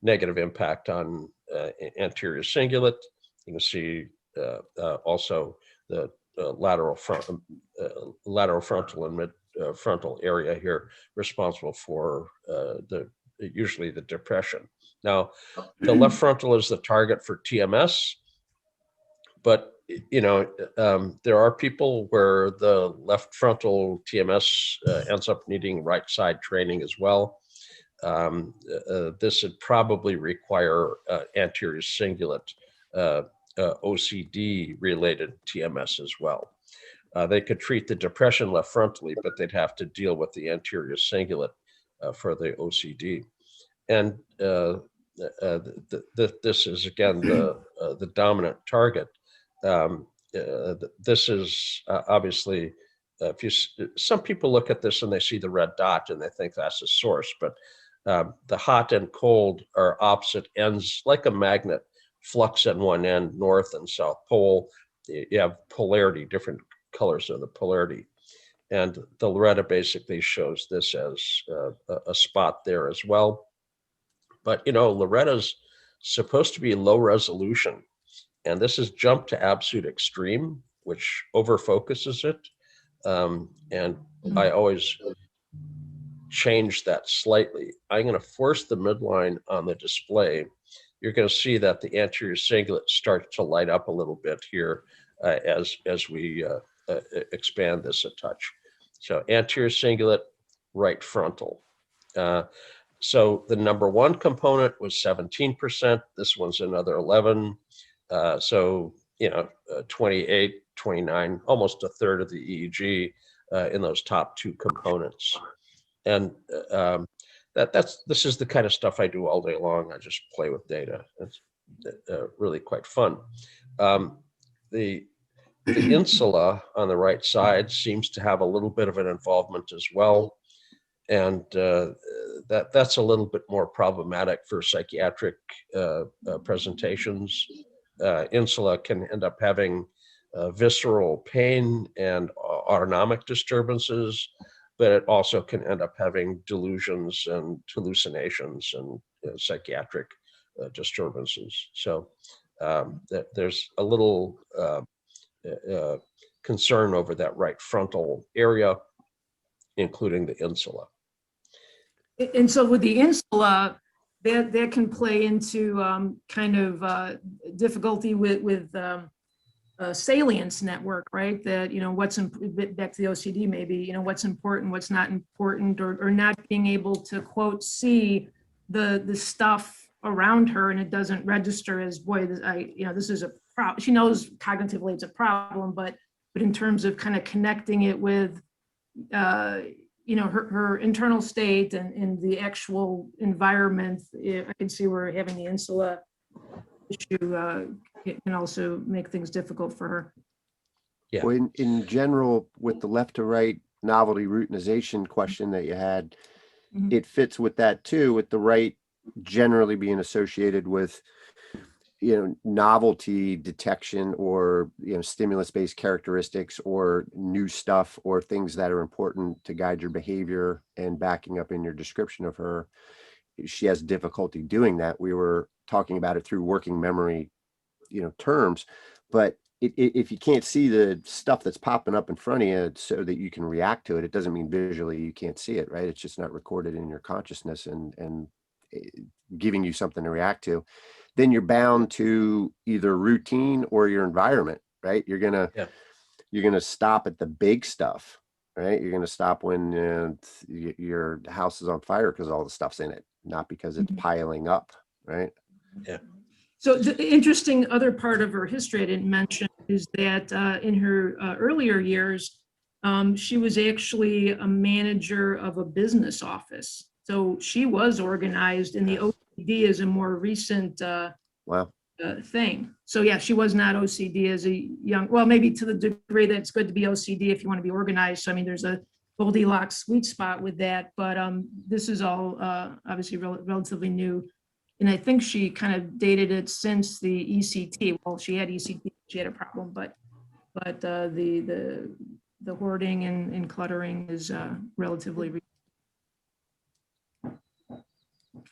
negative impact on anterior cingulate. You can see also the lateral frontal and mid frontal area here, responsible for usually the depression. Now, the left frontal is the target for TMS, but there are people where the left frontal TMS ends up needing right side training as well. This would probably require anterior cingulate OCD related TMS as well. They could treat the depression left frontally, but they'd have to deal with the anterior cingulate for the OCD. And this is again the dominant target. This is obviously, some people look at this and they see the red dot and they think that's a source, but the hot and cold are opposite ends, like a magnet, flux at one end, north and south pole. You have polarity, different colors of the polarity. And the Loretta basically shows this as a spot there as well. But, Loretta's supposed to be low resolution. And this is jumped to absolute extreme, which overfocuses it. And I always change that slightly. I'm going to force the midline on the display. You're going to see that the anterior cingulate starts to light up a little bit here as we expand this a touch. So anterior cingulate, right frontal. So the number one component was 17%. This one's another 11. So 28, 29, almost a third of the EEG in those top two components. And this is the kind of stuff I do all day long. I just play with data. It's really quite fun. The insula on the right side seems to have a little bit of an involvement as well. And that's a little bit more problematic for psychiatric presentations. Insula can end up having visceral pain and autonomic disturbances, but it also can end up having delusions and hallucinations and psychiatric disturbances. So there's a little concern over that right frontal area, including the insula. And so with the insula, that can play into kind of difficulty with salience network, right? That, what's back to the OCD, maybe, what's important, what's not important, or not being able to, quote, see the stuff around her, and it doesn't register as, boy, this is a problem. She knows cognitively it's a problem, but in terms of kind of connecting it with her internal state and the actual environment, I can see where having the insula issue it can also make things difficult for her. Yeah. Well, in general, with the left to right novelty routinization question that you had, it fits with that too, with the right generally being associated with novelty detection or stimulus-based characteristics or new stuff or things that are important to guide your behavior. And backing up in your description of her, she has difficulty doing that. We were talking about it through working memory terms, but if you can't see the stuff that's popping up in front of you so that you can react to it, it doesn't mean visually you can't see it, right? It's just not recorded in your consciousness and giving you something to react to. Then you're bound to either routine or your environment, right? You're gonna stop at the big stuff, right? You're gonna stop when your house is on fire because all the stuff's in it, not because it's piling up, right? Yeah. So the interesting other part of her history I didn't mention is that in her earlier years, she was actually a manager of a business office. So she was organized, and the OCD is a more recent thing. So yeah, she was not OCD as a young, well, maybe to the degree that it's good to be OCD if you want to be organized. So I mean, there's a Goldilocks sweet spot with that, but this is all obviously relatively new. And I think she kind of dated it since the ECT. Well, she had ECT, she had a problem, but the hoarding and cluttering is relatively recent.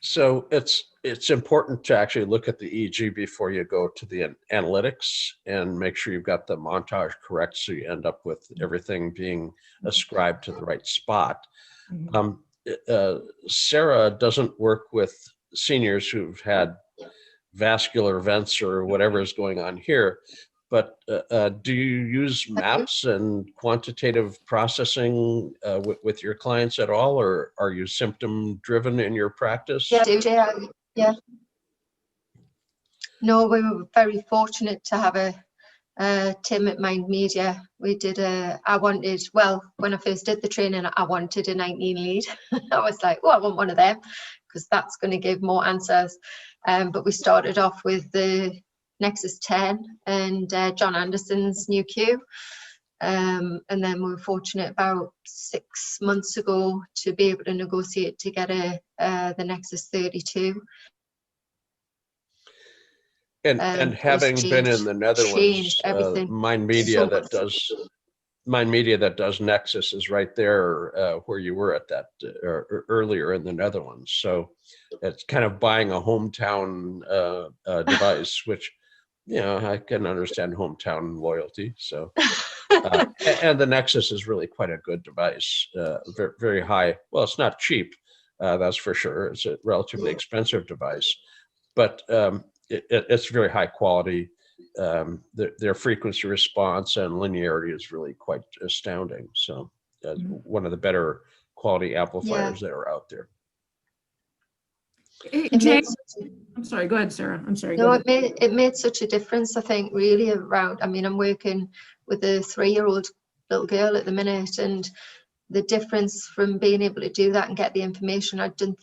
So it's important to actually look at the EEG before you go to the analytics and make sure you've got the montage correct, so you end up with everything being ascribed to the right spot. Sara doesn't work with seniors who've had vascular events or whatever is going on here, but do you use maps and quantitative processing with your clients at all, or are you symptom driven in your practice? Yeah, I do, Jay. Yeah. No, we were very fortunate to have a Tim at Mind Media. We did when I first did the training, I wanted a 19 lead. I was like, oh, I want one of them, because that's going to give more answers. But we started off with the Nexus 10 and John Anderson's new Q. And then we were fortunate about 6 months ago to be able to negotiate to get the Nexus 32. And having been in the Netherlands, Mind Media that does Nexus is right there where you were at that earlier in the Netherlands. So it's kind of buying a hometown device, which, you know, I can understand hometown loyalty. So and the Nexus is really quite a good device, very, very high. Well, it's not cheap, that's for sure. It's a relatively expensive device, but it's very high quality. Their frequency response and linearity is really quite astounding. So one of the better quality amplifiers that are out there. Jay, I'm sorry, go ahead, Sara. I'm sorry. No, it made such a difference, I think, really around, I mean, I'm working with a 3-year-old little girl at the minute, and the difference from being able to do that and get the information. I'd done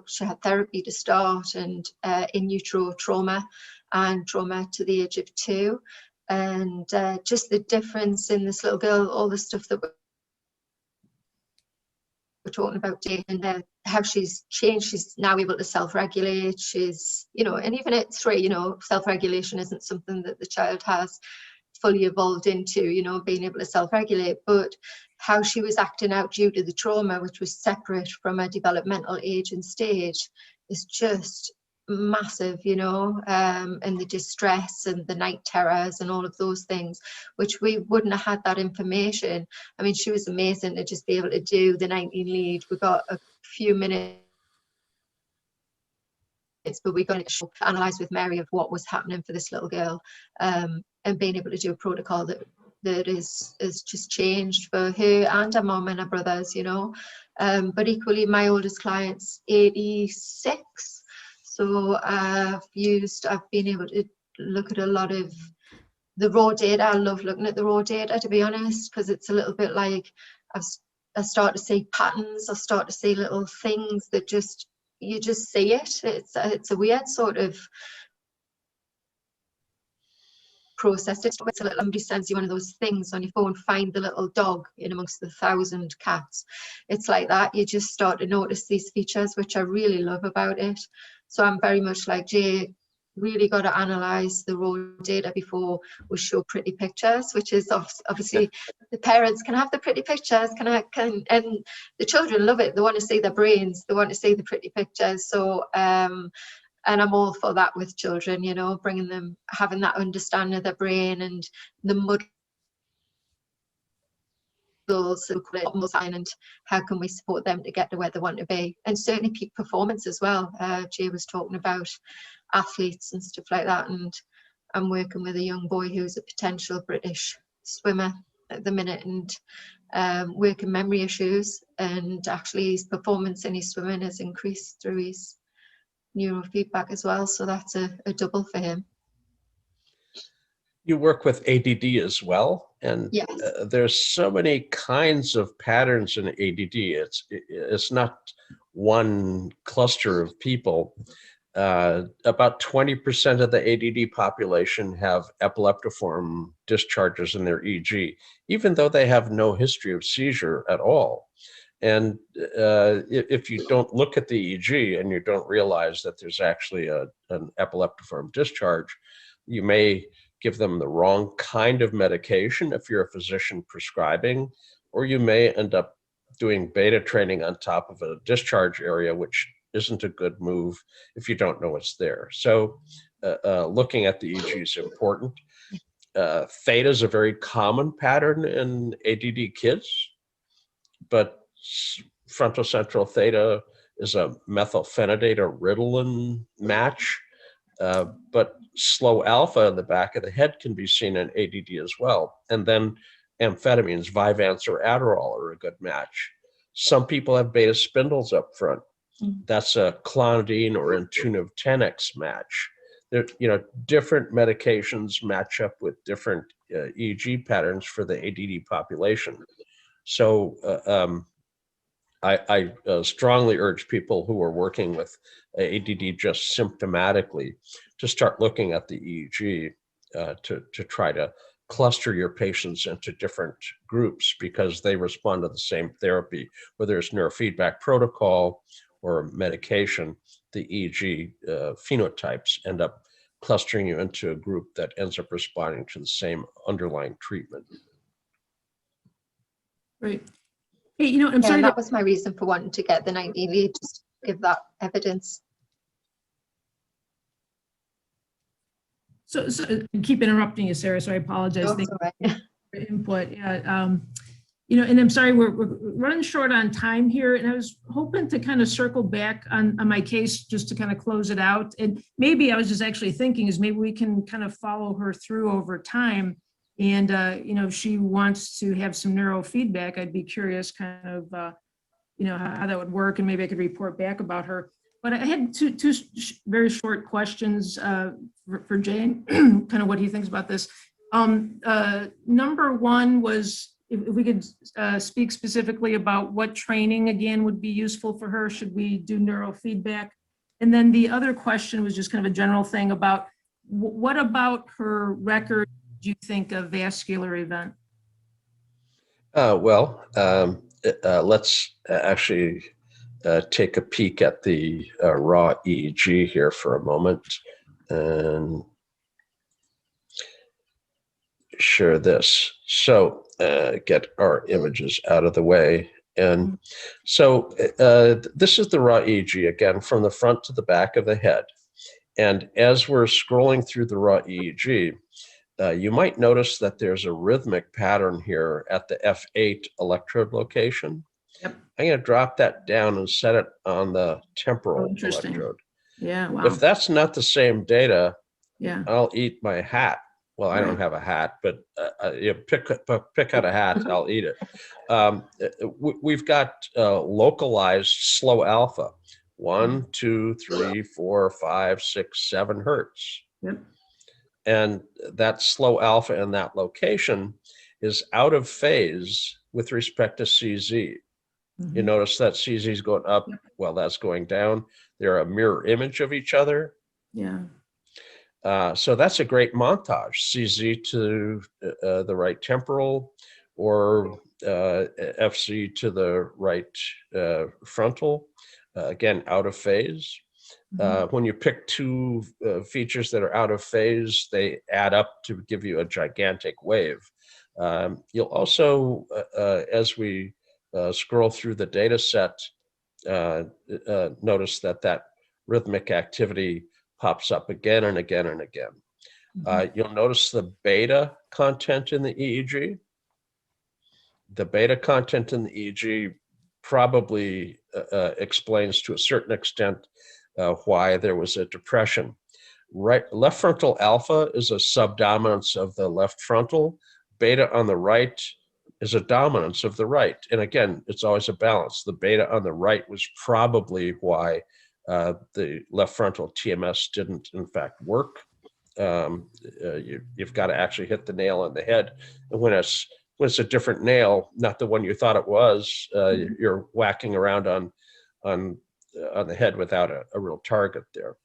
she had therapy to start, and in utero trauma and trauma to the age of 2, and just the difference in this little girl, all the stuff that we're talking about today, and how she's changed. She's now able to self-regulate. She's, you know, and even at 3, you know, self-regulation isn't something that the child has fully evolved into, you know, being able to self-regulate, but how she was acting out due to the trauma, which was separate from her developmental age and stage, is just massive, you know, and the distress and the night terrors and all of those things, which we wouldn't have had that information. I mean, she was amazing to just be able to do the 19 lead. We got a few minutes, but we got to analyze with Mary of what was happening for this little girl, and being able to do a protocol that is just changed for her and her mom and her brothers, you know. But equally, my oldest client's 86, so I've been able to look at a lot of the raw data. I love looking at the raw data, to be honest, because it's a little bit like I start to see patterns. I start to see little things that you just see it. It's a weird sort of process. It's a little, somebody sends you one of those things on your phone, find the little dog in amongst the 1,000 cats. It's like that. You just start to notice these features, which I really love about it. So I'm very much like Jay, really got to analyze the raw data before we show pretty pictures, which is obviously the parents can have the pretty pictures, and the children love it. They want to see their brains, they want to see the pretty pictures. So and I'm all for that with children, you know, bringing them, having that understanding of their brain and the muddles and how can we support them to get to where they want to be, and certainly peak performance as well. Jay was talking about athletes and stuff like that, and I'm working with a young boy who's a potential British swimmer at the minute, and working memory issues, and actually his performance in his swimming has increased through his neurofeedback as well, so that's a double for him. You work with ADD as well, and yes. There's so many kinds of patterns in ADD. It's not one cluster of people. About 20% of the ADD population have epileptiform discharges in their EEG, even though they have no history of seizure at all. And if you don't look at the EEG and you don't realize that there's actually an epileptiform discharge, you may give them the wrong kind of medication if you're a physician prescribing, or you may end up doing beta training on top of a discharge area, which isn't a good move if you don't know it's there. So looking at the EEG is important. Theta is a very common pattern in ADD kids, but frontal central theta is a methylphenidate or Ritalin match, but slow alpha in the back of the head can be seen in ADD as well. And then amphetamines, Vyvanse or Adderall are a good match. Some people have beta spindles up front. That's a clonidine or Intuitive 10x match. There, different medications match up with different EEG patterns for the ADD population. So I strongly urge people who are working with ADD just symptomatically to start looking at the EEG to try to cluster your patients into different groups, because they respond to the same therapy, whether it's neurofeedback protocol or medication. The EEG phenotypes end up clustering you into a group that ends up responding to the same underlying treatment. Right. Hey, I'm sorry. That was my reason for wanting to get the 90 lead, just to give that evidence. So I keep interrupting you, Sarah, so I apologize. Oh, Thank it's all right. you for your input. Yeah. And I'm sorry, we're running short on time here, and I was hoping to kind of circle back on my case just to kind of close it out. And maybe I was just actually thinking is maybe we can kind of follow her through over time. And, if she wants to have some neurofeedback, I'd be curious kind of, how that would work, and maybe I could report back about her. But I had two very short questions for Jay, kind of what he thinks about this. Number one was, if we could speak specifically about what training, again, would be useful for her. Should we do neurofeedback? And then the other question was just kind of a general thing about what about her record do you think a vascular event? Let's actually take a peek at the raw EEG here for a moment and share this. So get our images out of the way. And so this is the raw EEG, again, from the front to the back of the head. And as we're scrolling through the raw EEG, you might notice that there's a rhythmic pattern here at the F8 electrode location. Yep. I'm going to drop that down and set it on the temporal electrode. Yeah, wow. If that's not the same data, yeah, I'll eat my hat. Well, I don't have a hat, but pick out a hat, I'll eat it. We've got localized slow alpha, 1, 2, 3, 4, 5, 6, 7 hertz. Yep. And that slow alpha in that location is out of phase with respect to CZ. You notice that CZ is going up, well, that's going down. They're a mirror image of each other. Yeah. So that's a great montage. CZ to the right temporal, or FC to the right frontal, again, out of phase. When you pick two features that are out of phase, they add up to give you a gigantic wave. You'll also, as we scroll through the data set, notice that rhythmic activity pops up again and again and again. You'll notice the beta content in the EEG. The beta content in the EEG probably explains to a certain extent why there was a depression. Left frontal alpha is a subdominance of the left frontal. Beta on the right is a dominance of the right. And again, it's always a balance. The beta on the right was probably why the left frontal TMS didn't in fact work. You've got to actually hit the nail on the head. And when it's a different nail, not the one you thought it was, you're whacking around on the head without a real target there.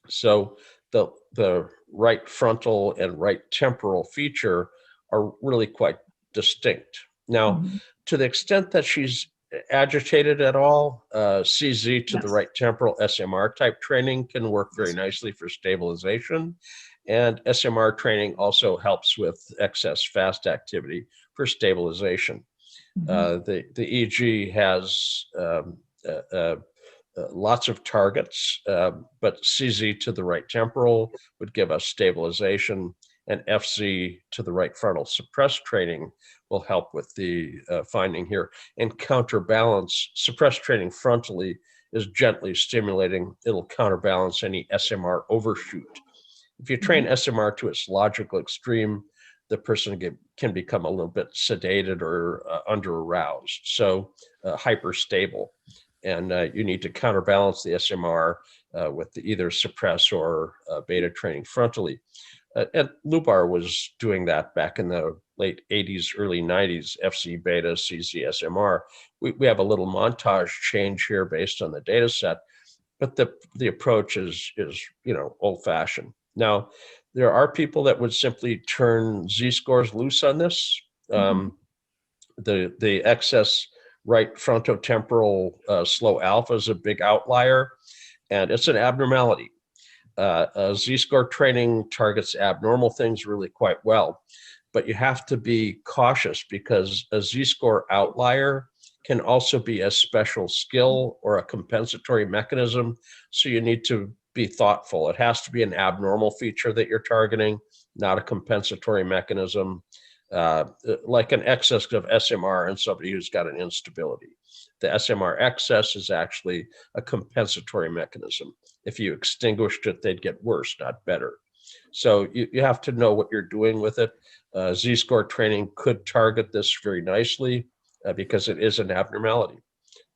So the right frontal and right temporal feature are really quite distinct. Now, to the extent that she's agitated at all, CZ to the right temporal SMR type training can work very nicely for stabilization. And SMR training also helps with excess fast activity for stabilization. The EEG has lots of targets, but CZ to the right temporal would give us stabilization, and FZ to the right frontal suppressed training will help with the finding here. And counterbalance, suppressed training frontally is gently stimulating. It'll counterbalance any SMR overshoot. If you train SMR to its logical extreme, the person can become a little bit sedated or under-aroused, so hyper-stable. And you need to counterbalance the SMR with either suppress or beta training frontally. And Lubar was doing that back in the late 80s, early 90s, FC, beta, CZ, SMR. We have a little montage change here based on the data set, but the approach is old-fashioned. Now, there are people that would simply turn Z-scores loose on this. The excess right frontotemporal slow alpha is a big outlier, and it's an abnormality. Z-score training targets abnormal things really quite well, but you have to be cautious because a Z-score outlier can also be a special skill or a compensatory mechanism. So you need to be thoughtful. It has to be an abnormal feature that you're targeting, not a compensatory mechanism, like an excess of SMR in somebody who's got an instability. The SMR excess is actually a compensatory mechanism. If you extinguished it, they'd get worse, not better. So you have to know what you're doing with it. Z-score training could target this very nicely because it is an abnormality.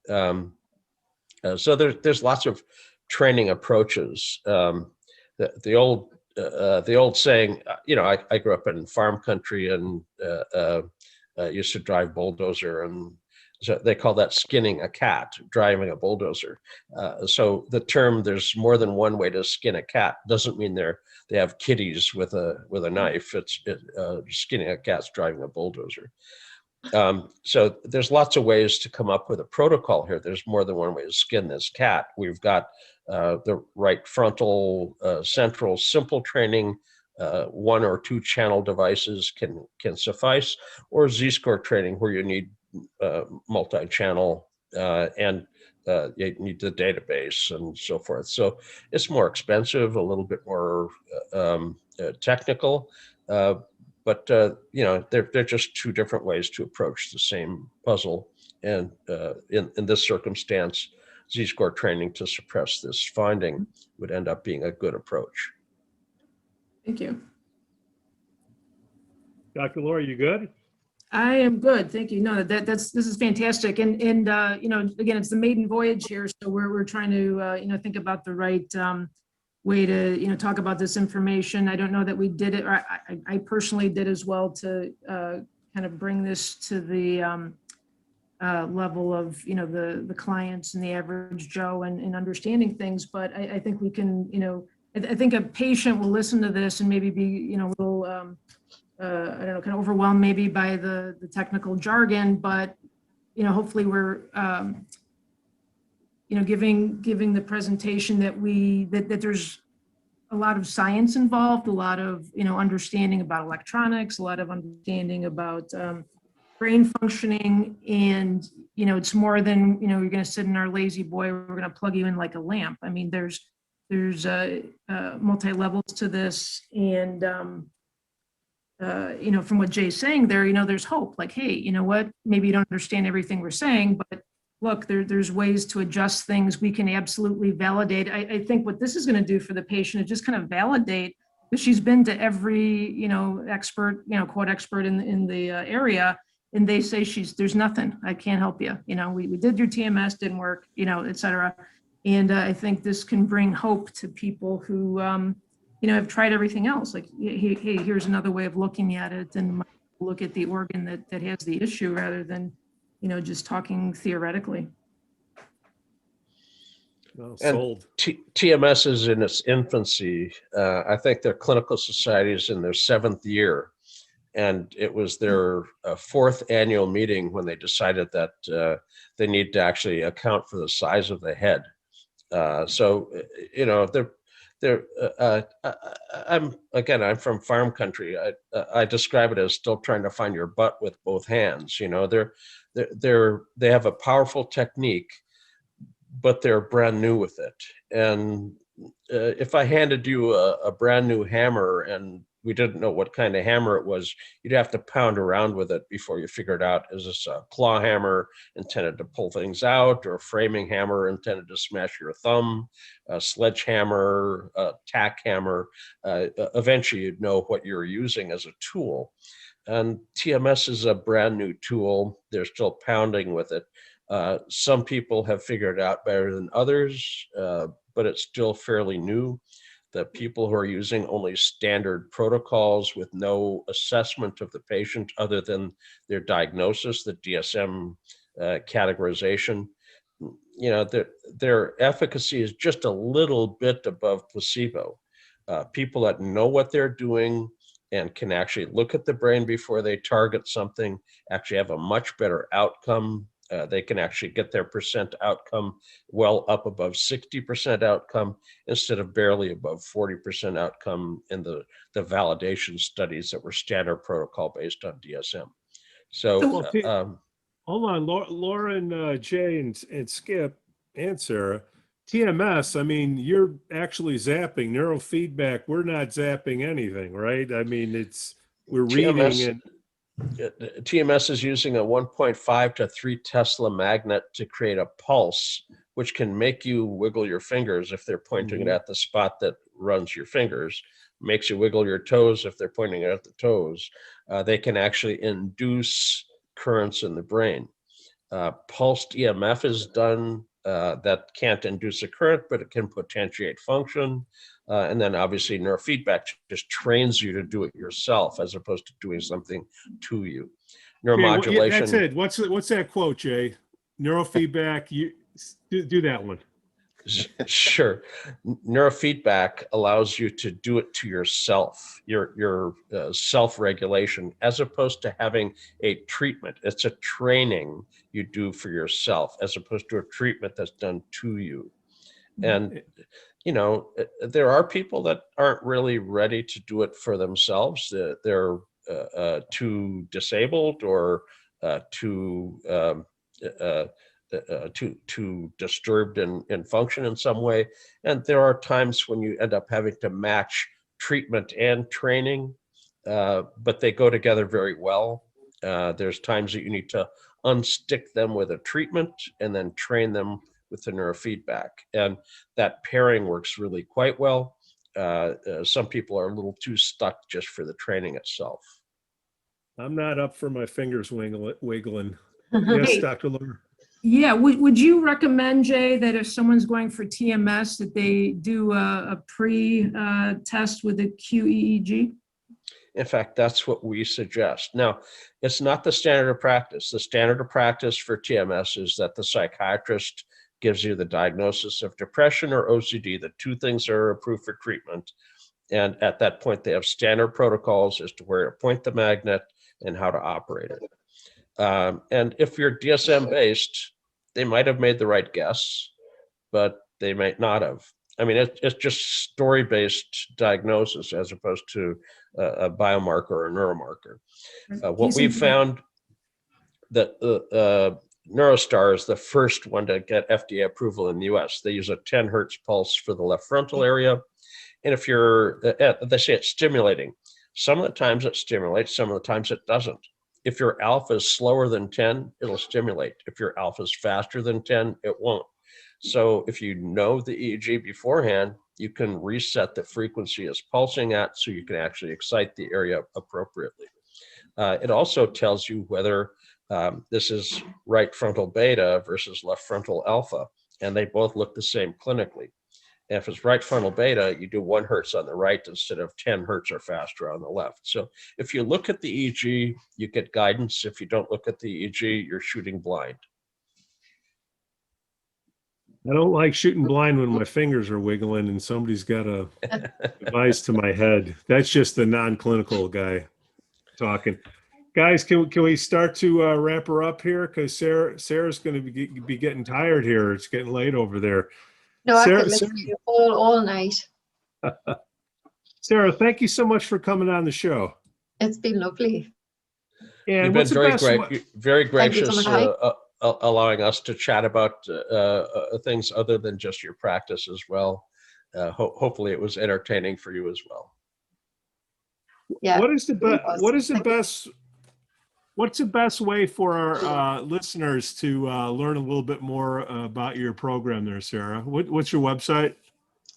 So there's lots of training approaches. The old saying, I grew up in farm country and used to drive bulldozer, and so they call that skinning a cat, driving a bulldozer. So the term "there's more than one way to skin a cat" doesn't mean they have kitties with a knife. It's skinning a cat's driving a bulldozer. So there's lots of ways to come up with a protocol here. There's more than one way to skin this cat. We've got the right frontal central simple training, 1 or 2 channel devices can suffice, or Z-score training where you need multi-channel and you need the database and so forth. So it's more expensive, a little bit more technical, but they're just 2 different ways to approach the same puzzle. And in this circumstance, Z-score training to suppress this finding would end up being a good approach. Thank you. Dr. Laura, you good? I am good, thank you. No, this is fantastic, and again, it's the maiden voyage here, so we're trying to think about the right way to talk about this information. I don't know that we did it, or I personally did as well to kind of bring this to the level of the clients and the average Joe and understanding things. But I think we can I think a patient will listen to this and maybe be a little I don't know, kind of overwhelmed maybe by the technical jargon, but hopefully we're giving the presentation that there's a lot of science involved, a lot of understanding about electronics, a lot of understanding about brain functioning, and it's more than you're going to sit in our lazy boy, we're going to plug you in like a lamp. I mean, there's multi-levels to this, and from what Jay's saying there, there's hope. Like, hey, you know what? Maybe you don't understand everything we're saying, but look, there's ways to adjust things. We can absolutely validate. I think what this is going to do for the patient is just kind of validate that she's been to every, expert, quote expert in the area, and they say there's nothing. I can't help you. We did your TMS, didn't work, et cetera. And I think this can bring hope to people who, have tried everything else. Like, hey, here's another way of looking at it, and look at the organ that has the issue rather than, just talking theoretically. Well, sold. TMS is in its infancy. I think their clinical society is in their 7th year, and it was their 4th annual meeting when they decided that they need to actually account for the size of the head. I'm from farm country. I describe it as still trying to find your butt with both hands. They have a powerful technique, but they're brand new with it. And if I handed you a brand new hammer and we didn't know what kind of hammer it was, you'd have to pound around with it before you figured out, is this a claw hammer intended to pull things out, or a framing hammer intended to smash your thumb, a sledgehammer, a tack hammer? Eventually you'd know what you're using as a tool. And TMS is a brand new tool. They're still pounding with it. Some people have figured it out better than others, but it's still fairly new. The people who are using only standard protocols with no assessment of the patient other than their diagnosis, the DSM categorization, you know, their efficacy is just a little bit above placebo. People that know what they're doing and can actually look at the brain before they target something actually have a much better outcome. They can actually get their percent outcome well up above 60% outcome instead of barely above 40% outcome in the validation studies that were standard protocol based on DSM. So, hold on, Laura and Jay and Skip and Sarah, TMS, I mean, you're actually zapping neurofeedback. We're not zapping anything, right? I mean, we're reading and TMS is using a 1.5 to 3 Tesla magnet to create a pulse, which can make you wiggle your fingers if they're pointing it at the spot that runs your fingers, makes you wiggle your toes if they're pointing it at the toes. They can actually induce currents in the brain. Pulsed EMF is done that can't induce a current, but it can potentiate function. And then obviously neurofeedback just trains you to do it yourself as opposed to doing something to you. Neuromodulation. Yeah, that's it. What's that quote, Jay? Neurofeedback. You do that one. Sure. Neurofeedback allows you to do it to yourself, your self-regulation, as opposed to having a treatment. It's a training you do for yourself, as opposed to a treatment that's done to you. And, you know, there are people that aren't really ready to do it for themselves. They're too disabled or too disturbed in function in some way. And there are times when you end up having to match treatment and training, but they go together very well. There's times that you need to unstick them with a treatment and then train them with the neurofeedback. And that pairing works really quite well. Some people are a little too stuck just for the training itself. I'm not up for my fingers wiggling. Yes, Dr. Laura. Yeah, would you recommend, Jay, that if someone's going for TMS, that they do a pre-test with a QEEG? In fact, that's what we suggest. Now, it's not the standard of practice. The standard of practice for TMS is that the psychiatrist gives you the diagnosis of depression or OCD, the two things that are approved for treatment. And at that point, they have standard protocols as to where to point the magnet and how to operate it. And if you're DSM based, they might have made the right guess, but they might not have. I mean, it's just story-based diagnosis as opposed to a biomarker or a neuromarker. What we've found that Neurostar is the first one to get FDA approval in the US. They use a 10 hertz pulse for the left frontal area. And if you're, they say it's stimulating. Some of the times it stimulates, some of the times it doesn't. If your alpha is slower than 10, it'll stimulate. If your alpha is faster than 10, it won't. So if you know the EEG beforehand, you can reset the frequency it's pulsing at so you can actually excite the area appropriately. It also tells you whether this is right frontal beta versus left frontal alpha, and they both look the same clinically. And if it's right frontal beta, you do 1 hertz on the right instead of 10 hertz or faster on the left. So if you look at the EEG, you get guidance. If you don't look at the EEG, you're shooting blind. I don't like shooting blind when my fingers are wiggling and somebody's got a device to my head. That's just the non-clinical guy talking. Guys, can we start to wrap her up here? Because Sarah's going to be getting tired here. It's getting late over there. No, I could listen to you all night. Sarah, thank you so much for coming on the show. It's been lovely. And You've been very gracious allowing us to chat about things other than just your practice as well. Hopefully it was entertaining for you as well. Yeah. What's the best way for our listeners to learn a little bit more about your program there, Sarah? What's your website?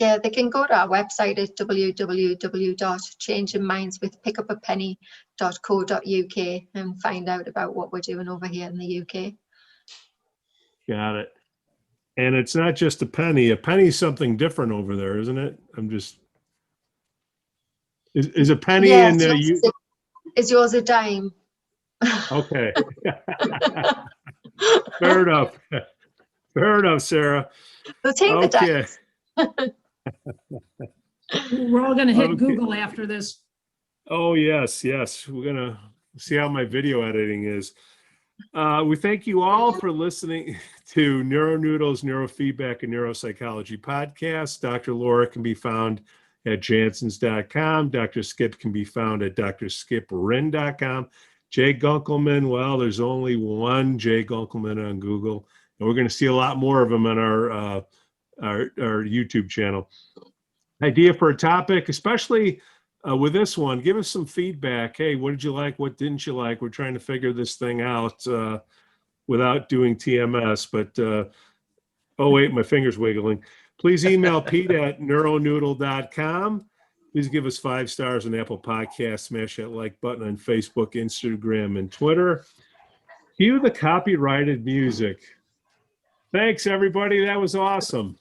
Yeah, they can go to our website at www.changingmindswithpickupapenny.co.uk and find out about what we're doing over here in the UK. Got it. And it's not just a penny. A penny's something different over there, isn't it? Is a penny Yeah, in the is yours a dime? Okay. Fair enough. Fair enough, Sarah. We'll take the Okay. dimes. We're all gonna hit Okay. Google after this. Oh, yes, yes. We're going to see how my video editing is. We thank you all for listening to NeuroNoodle's Neurofeedback and Neuropsychology podcast. Dr. Laura can be found at Jansons.com. Dr. Skip can be found at drskiphrin.com. Jay Gunkelman, well, there's only one Jay Gunkelman on Google, and we're going to see a lot more of them on our YouTube channel. Idea for a topic, especially with this one, give us some feedback. Hey, what did you like? What didn't you like? We're trying to figure this thing out without doing TMS, but oh wait, my finger's wiggling. Please email Pete at neuronoodle.com. Please give us 5 stars on Apple Podcasts. Smash that like button on Facebook, Instagram, and Twitter. Cue the copyrighted music. Thanks, everybody. That was awesome.